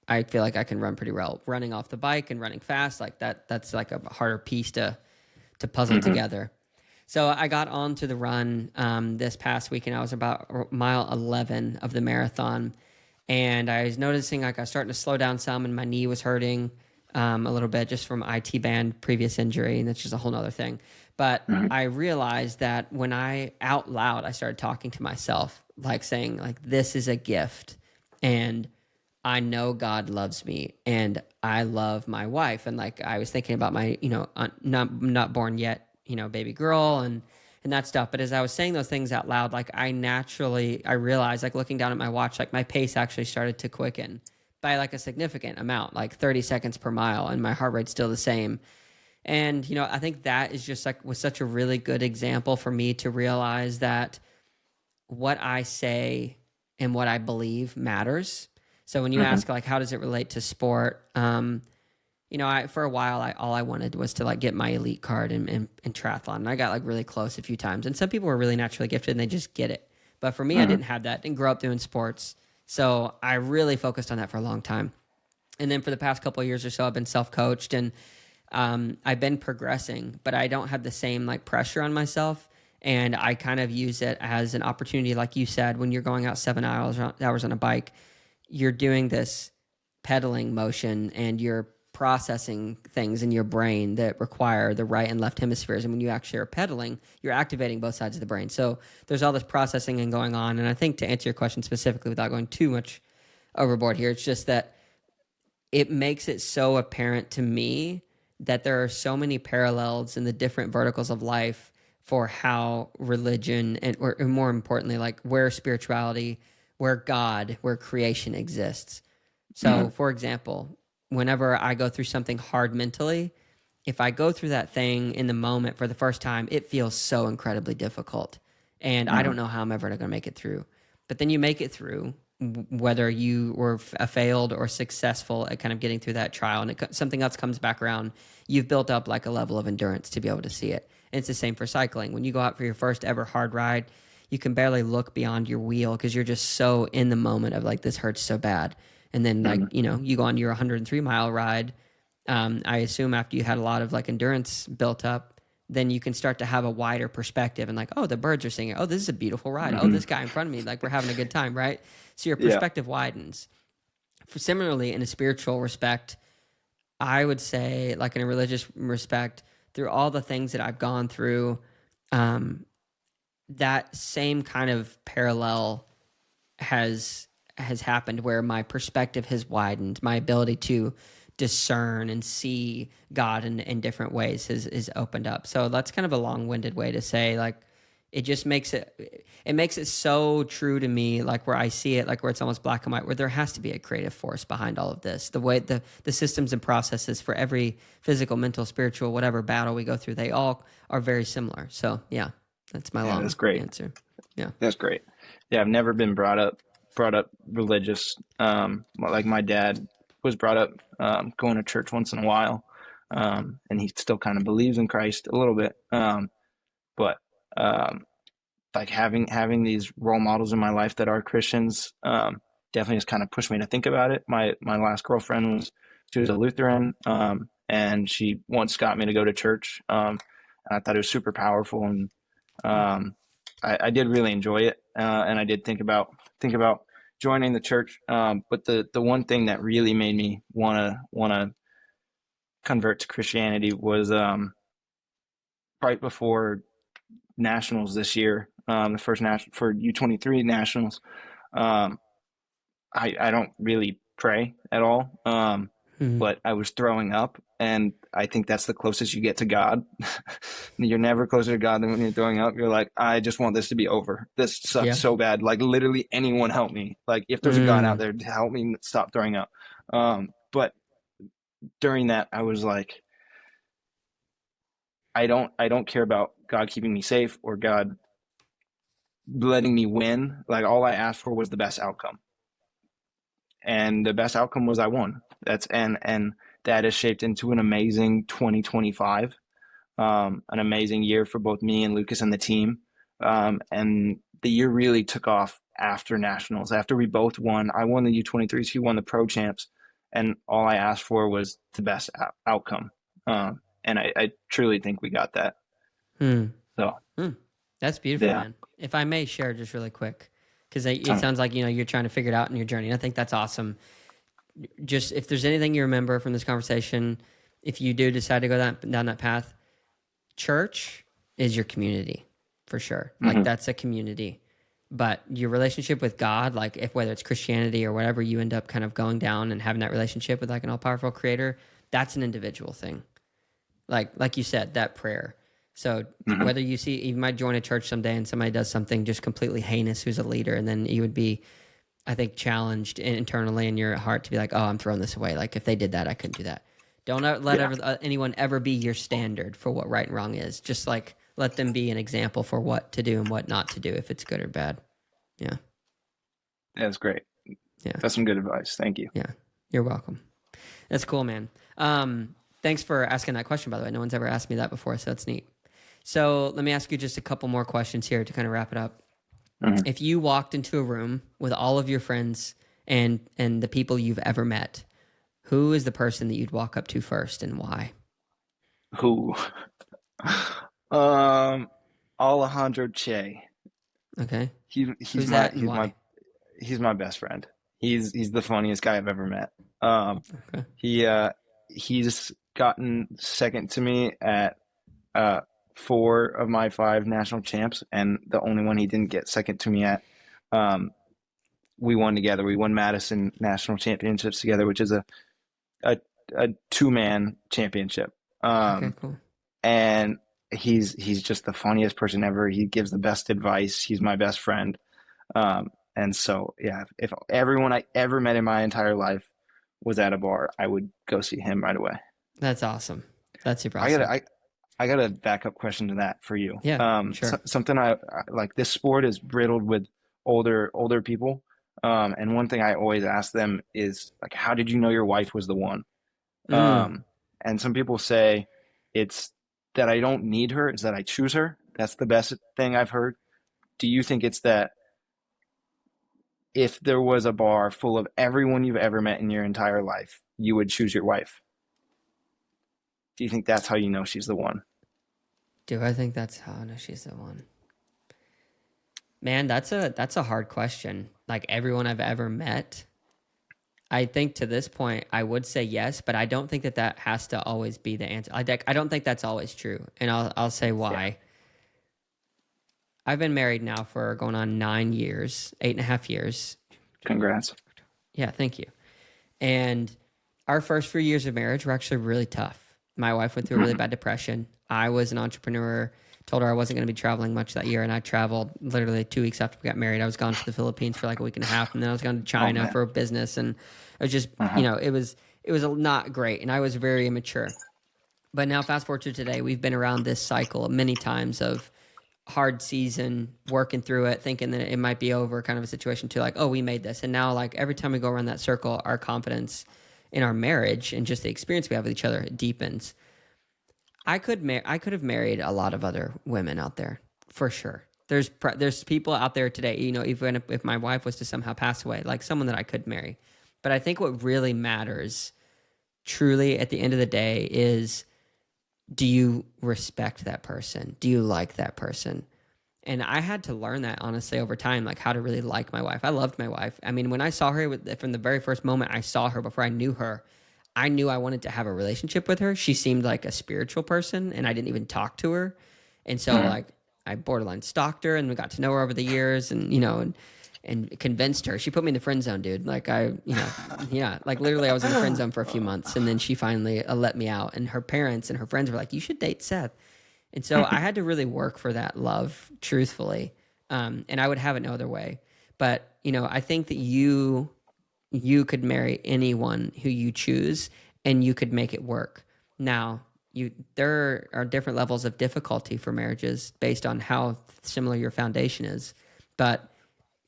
I feel like I can run pretty well. Running off the bike and running fast, like that's like a harder piece to puzzle Hmm. together. So I got onto the run this past weekend. I was about mile 11 of the marathon, and I was noticing like I was starting to slow down some, and my knee was hurting a little bit just from IT band previous injury, and that's just a whole nother thing. But Hmm. I realized that when I out loud, I started talking to myself, like saying like this is a gift, and I know God loves me, and I love my wife. And like I was thinking about my, not born yet, baby girl and that stuff. But as I was saying those things out loud, like I realized, like looking down at my watch, like my pace actually started to quicken by like a significant amount, like 30 seconds per mile, and my heart rate's still the same. And I think that is just like was such a really good example for me to realize that what I say and what I believe matters. So when you ask like, how does it relate to sport? For a while, all I wanted was to like get my elite card in triathlon. And I got like really close a few times. And some people are really naturally gifted and they just get it. But for me, I didn't have that. Didn't grow up doing sports. So I really focused on that for a long time. And then for the past couple of years or so, I've been self-coached and I've been progressing, but I don't have the same like pressure on myself. And I kind of use it as an opportunity. Like you said, when you're going out 7 hours on a bike, you're doing this pedaling motion and you're processing things in your brain that require the right and left hemispheres. And when you actually are pedaling, you're activating both sides of the brain. So there's all this processing and going on. And I think to answer your question specifically without going too much overboard here, it's just that it makes it so apparent to me that there are so many parallels in the different verticals of life for how religion or more importantly, like where spirituality, where God, where creation exists. So, for example, whenever I go through something hard mentally, if I go through that thing in the moment for the first time, it feels so incredibly difficult. And I don't know how I'm ever going to make it through. But then you make it through, whether you were failed or successful at kind of getting through that trial, and something else comes back around, you've built up like a level of endurance to be able to see it. And it's the same for cycling. When you go out for your first ever hard ride, you can barely look beyond your wheel because you're just so in the moment of like, this hurts so bad. And then like, you go on your 103-mile ride. I assume after you had a lot of like endurance built up, then you can start to have a wider perspective and like, oh, the birds are singing. Oh, this is a beautiful ride. Oh, this guy in front of me, like we're having a good time, right? So your perspective widens. Similarly, in a spiritual respect, I would say like in a religious respect, through all the things that I've gone through, that same kind of parallel has happened where my perspective has widened. My ability to discern and see God in different ways is opened up. So that's kind of a long-winded way to say like it just makes it so true to me, like where I see it, like where it's almost black and white, where there has to be a creative force behind all of this. The way the systems and processes for every physical, mental, spiritual, whatever battle we go through, they all are very similar. So yeah, that's my long that's great. answer. Yeah. That's great. Yeah. I've never been brought up religious. Like my dad was brought up, going to church once in a while. And he still kind of believes in Christ a little bit. But like having these role models in my life that are Christians, definitely just kind of pushed me to think about it. My last girlfriend she was a Lutheran, and she once got me to go to church. And I thought it was super powerful, and I did really enjoy it, and I did think about joining the church. But the one thing that really made me wanna convert to Christianity was right before nationals this year, the first national for U23 nationals. I don't really pray at all, but I was throwing up, and I think that's the closest you get to God. You're never closer to God than when you're throwing up. You're like, I just want this to be over. This sucks so bad. Like literally anyone help me. Like if there's a God out there, help me stop throwing up. But during that, I was like, I don't care about God keeping me safe or God letting me win. Like all I asked for was the best outcome. And the best outcome was I won. And that has shaped into an amazing 2025, an amazing year for both me and Lucas and the team. And the year really took off after nationals. After we both won, I won the U23s, he won the pro champs, and all I asked for was the best outcome. And I truly think we got that. So That's beautiful, man. If I may share just really quick, because it sounds like you're trying to figure it out in your journey. And I think that's awesome. Just if there's anything you remember from this conversation, if you do decide to go down that path, church is your community for sure. Like that's a community. But your relationship with God, like whether it's Christianity or whatever, you end up kind of going down and having that relationship with like an all-powerful creator, that's an individual thing. Like you said, that prayer. So whether you might join a church someday and somebody does something just completely heinous who's a leader, and then you would be, I think, challenged internally in your heart to be like, oh, I'm throwing this away. Like if they did that, I couldn't do that. Don't let anyone ever be your standard for what right and wrong is. Just like let them be an example for what to do and what not to do, if it's good or bad. Yeah. That's great. Yeah. That's some good advice. Thank you. Yeah. You're welcome. That's cool, man. Thanks for asking that question, by the way. No one's ever asked me that before, so it's neat. So let me ask you just a couple more questions here to kind of wrap it up. Mm-hmm. If you walked into a room with all of your friends and the people you've ever met, who is the person that you'd walk up to first and why? Who? Um, Alejandro Che. Okay. He's Who's my that and why? he's my best friend. He's the funniest guy I've ever met. Um, Okay. he he's gotten second to me at uh 4 of my 5 national champs, and the only one he didn't get second to me at. Um, we won together. We won Madison National Championships together, which is a, a 2-man championship. Okay, Um, cool. and he's just the funniest person ever. He gives the best advice. He's my best friend. And so yeah, if everyone I ever met in my entire life was at a bar, I would go see him right away. That's awesome. That's super I got awesome. a, I got a backup question to that for you. Yeah, sure. Something I like. This sport is riddled with older people. And one thing I always ask them is like, how did you know your wife was the one? Mm. And some people say it's that I don't need her, it's that I choose her. That's the best thing I've heard. Do you think it's that if there was a bar full of everyone you've ever met in your entire life, you would choose your wife? Do you think that's how you know she's the one? Do I think that's how? No, she's the one. Man, that's a hard question. Like everyone I've ever met, I think to this point I would say yes, but I don't think that that has to always be the answer. I don't think that's always true, and I'll say Yeah. why. I've been married now for going on 9 years, 8.5 years. Congrats. Yeah, thank you. And our first few years of marriage were actually really tough. My wife went through a really bad depression. I was an entrepreneur, told her I wasn't going to be traveling much that year, and I traveled literally 2 weeks after we got married. I was gone to the Philippines for like a week and a half, and then I was gone to Oh China man. for business, and it was just, Uh-huh. it was not great, and I was very immature. But now, fast forward to today, we've been around this cycle many times of hard season, working through it, thinking that it might be over, kind of a situation to like, oh, we made this. And now, like, every time we go around that circle, our confidence in our marriage and just the experience we have with each other deepens. I could have married a lot of other women out there for sure. There's people out there today, even if my wife was to somehow pass away, like someone that I could marry. But I think what really matters, truly, at the end of the day, is do you respect that person? Do you like that person? And I had to learn that honestly over time, like how to really like my wife. I loved my wife. I mean, when I saw her from the very first moment I saw her before I knew her, I knew I wanted to have a relationship with her. She seemed like a spiritual person, and I didn't even talk to her. And so, Mhm. like, I borderline stalked her, and we got to know her over the years, and convinced her. She put me in the friend zone, dude. Like yeah, like literally, I was in the friend zone for a few months, and then she finally let me out. And her parents and her friends were like, "You should date Seth." And so I had to really work for that love, truthfully, and I would have it no other way. But I think that you could marry anyone who you choose, and you could make it work. Now, there are different levels of difficulty for marriages based on how similar your foundation is, but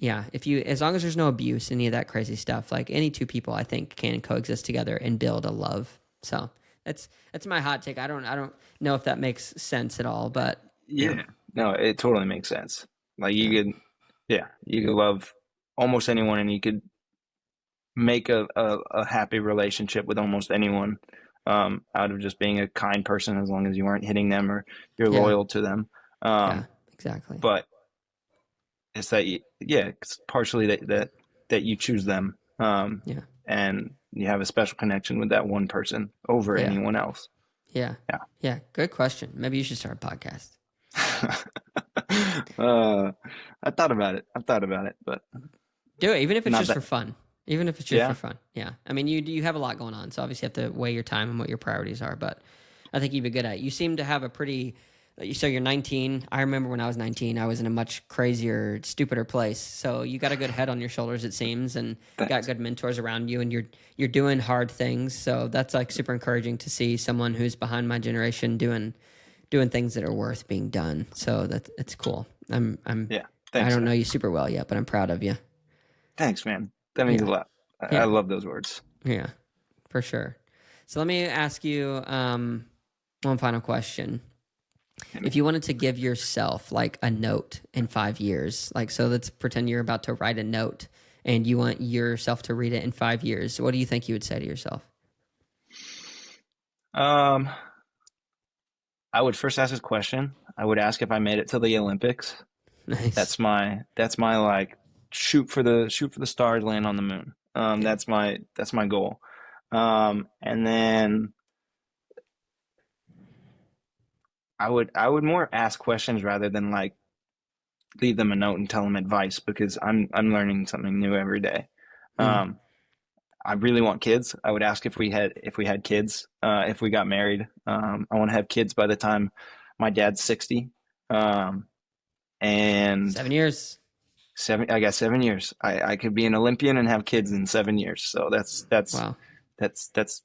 yeah, as long as there's no abuse, any of that crazy stuff, like any two people, I think can coexist together and build a love. So that's my hot take. I don't know if that makes sense at all, but yeah, Yeah. No, it totally makes sense. Like yeah, you could love almost anyone, and you could make a happy relationship with almost anyone, out of just being a kind person, as long as you aren't hitting them or you're yeah, loyal to them. yeah, Um, exactly. but it's that it's partially that you choose them, Yeah, and you have a special connection with that one person over yeah, anyone else. yeah, Yeah. yeah. Good question. Maybe you should start a podcast. uh, I thought about it. I've thought about it, but Do it, even if it's not just for that. fun. Even if it's just for Yeah. fun. Yeah. I mean, you have a lot going on, so obviously you have to weigh your time and what your priorities are. But I think you'd be good at it. You seem to have a pretty. So you're 19. I remember when I was 19, I was in a much crazier, stupider place. So you got a good head on your shoulders, it seems, and got Thanks. good mentors around you, and you're doing hard things. So that's like super encouraging to see someone who's behind my generation doing things that are worth being done. So it's cool. Yeah. I Thanks, don't know Zach. you super well yet, but I'm proud of you. Thanks, man. That means a Yeah. lot. I Yeah. love those words. Yeah, for sure. So let me ask you one final question. If you wanted to give yourself like a note in 5 years, like, so let's pretend you're about to write a note and you want yourself to read it in 5 years, what do you think you would say to yourself? Um, I would first ask this question. I would ask if I made it to the Olympics. Nice. That's my like shoot for the stars, land on the moon. Yeah. That's my goal. And then I would more ask questions rather than like leave them a note and tell them advice because I'm learning something new every day. Mm. Um, I really want kids. I would ask if we had kids, if we got married. I want to have kids by the time my dad's 60. And 7 years. I got 7 years. I could be an Olympian and have kids in 7 years. So Wow. that's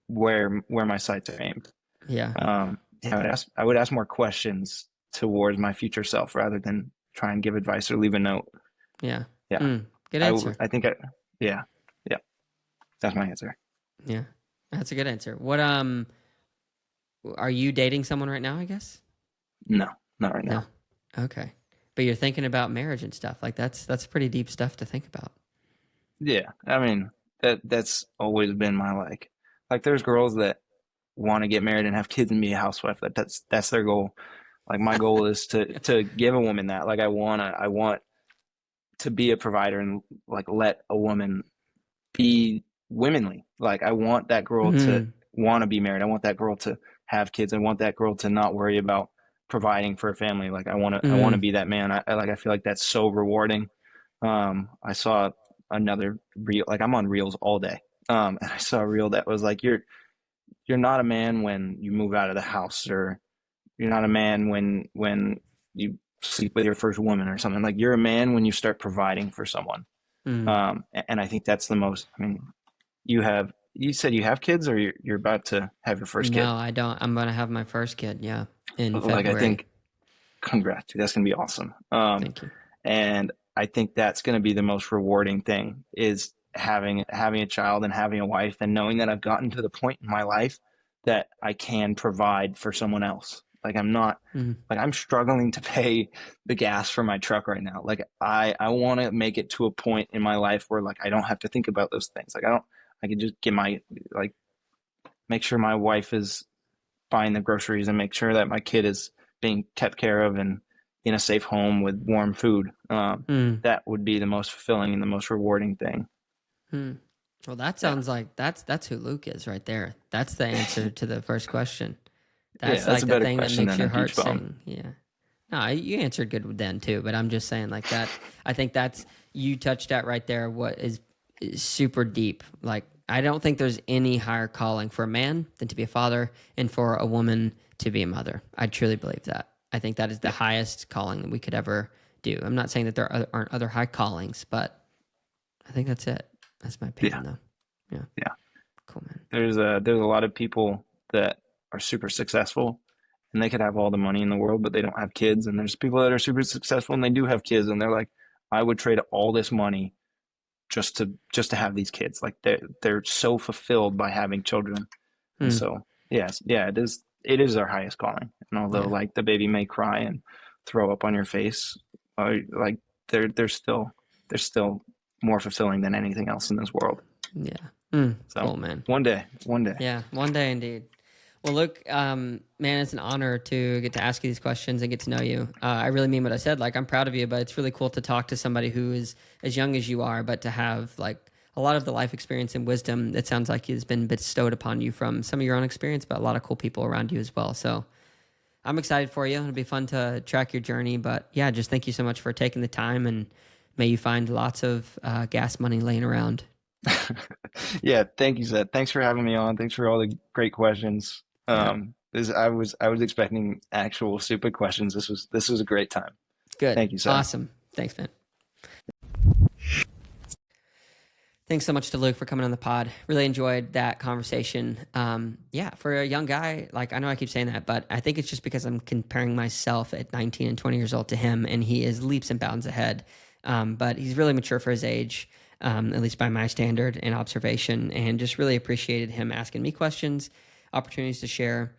where my sights are aimed. Yeah. Yeah, I would ask more questions towards my future self rather than try and give advice or leave a note. Yeah. Yeah, Mm. Good I answer. I think yeah, yeah, that's my answer. Yeah. That's a good answer. What, are you dating someone right now, I guess? No, not right No. now. Okay. But you're thinking about marriage and stuff. Like that's pretty deep stuff to think about. Yeah, I mean that's always been my like there's girls that want to get married and have kids and be a housewife. That's their goal. Like my goal is to give a woman that. Like I want to be a provider and like let a woman be womanly. Like I want that girl to Mm. want to be married. I want that girl to have kids. I want that girl to not worry about providing for a family. Like I want to Mm. be that man. I feel like that's so rewarding. I saw another reel, like I'm on reels all day. And I saw a reel that was like you're not a man when you move out of the house, or you're not a man when you sleep with your first woman or something. Like you're a man when you start providing for someone. Mm. And I think that's the most. I mean, you said you have kids, or you're about to have your first No, kid. I don't. I'm gonna have my first kid, yeah, in Like I February. think, congrats, dude, that's gonna be awesome. Thank you. And I think that's gonna be the most rewarding thing is having a child and having a wife and knowing that I've gotten to the point in my life that I can provide for someone else. Like I'm not Mm. like I'm struggling to pay the gas for my truck right now. Like I want to make it to a point in my life where like I don't have to think about those things. Like I can just get my like make sure my wife is buying the groceries and make sure that my kid is being kept care of and in a safe home with warm food. Mm. That would be the most fulfilling and the most rewarding thing. Mm. Well, that Yeah. sounds like that's who Luke is right there. That's the answer to the first question. Yeah, That's that's a like the better thing that question makes than your a heart beach bum. sing. Yeah. No, you answered good then too, but I'm just saying like that. I think that's you touched at right there. What is super deep. Like I don't think there's any higher calling for a man than to be a father, and for a woman to be a mother. I truly believe that. I think that is the Yeah. highest calling that we could ever do. I'm not saying that aren't other high callings, but I think that's it. That's my Yeah. opinion, though. Yeah, Yeah. cool, man. There's a lot of people that are super successful and they could have all the money in the world, but they don't have kids. And there's people that are super successful and they do have kids and they're like, I would trade all this money just to have these kids. Like they're so fulfilled by having children. And Hmm. so yes, yeah, it is our highest calling. And although Yeah, like the baby may cry and throw up on your face, like they're still more fulfilling than anything else in this world. yeah. Hmm. So Cool, man. one day. Yeah, one day indeed. Well, look, man, it's an honor to get to ask you these questions and get to know you. I really mean what I said. Like, I'm proud of you, but it's really cool to talk to somebody who is as young as you are, but to have like a lot of the life experience and wisdom that sounds like has been bestowed upon you from some of your own experience, but a lot of cool people around you as well. So I'm excited for you. It'll be fun to track your journey. But yeah, just thank you so much for taking the time, and may you find lots of gas money laying around. Yeah, thank you, Seth. Thanks for having me on. Thanks for all the great questions. Yeah, I was expecting actual stupid questions. This was a great time. good. Thank you, Seth. Awesome. Thanks, man. Thanks so much to Luke for coming on the pod. Really enjoyed that conversation. Yeah, for a young guy, like I know I keep saying that, but I think it's just because I'm comparing myself at 19 and 20 years old to him, and he is leaps and bounds ahead. But he's really mature for his age. at least by my standard and observation, and just really appreciated him asking me questions, opportunities to share,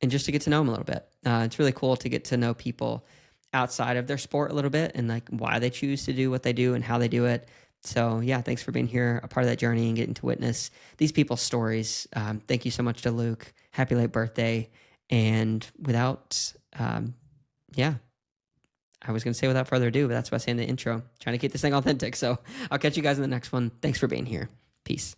and just to get to know him a little bit. It's really cool to get to know people outside of their sport a little bit and like why they choose to do what they do and how they do it. So yeah, thanks for being here, a part of that journey and getting to witness these people's stories. Thank you so much to Luke. Happy late birthday. And without, yeah, I was going to say without further ado, but that's why I say in the intro, trying to keep this thing authentic. So I'll catch you guys in the next one. Thanks for being here. Peace.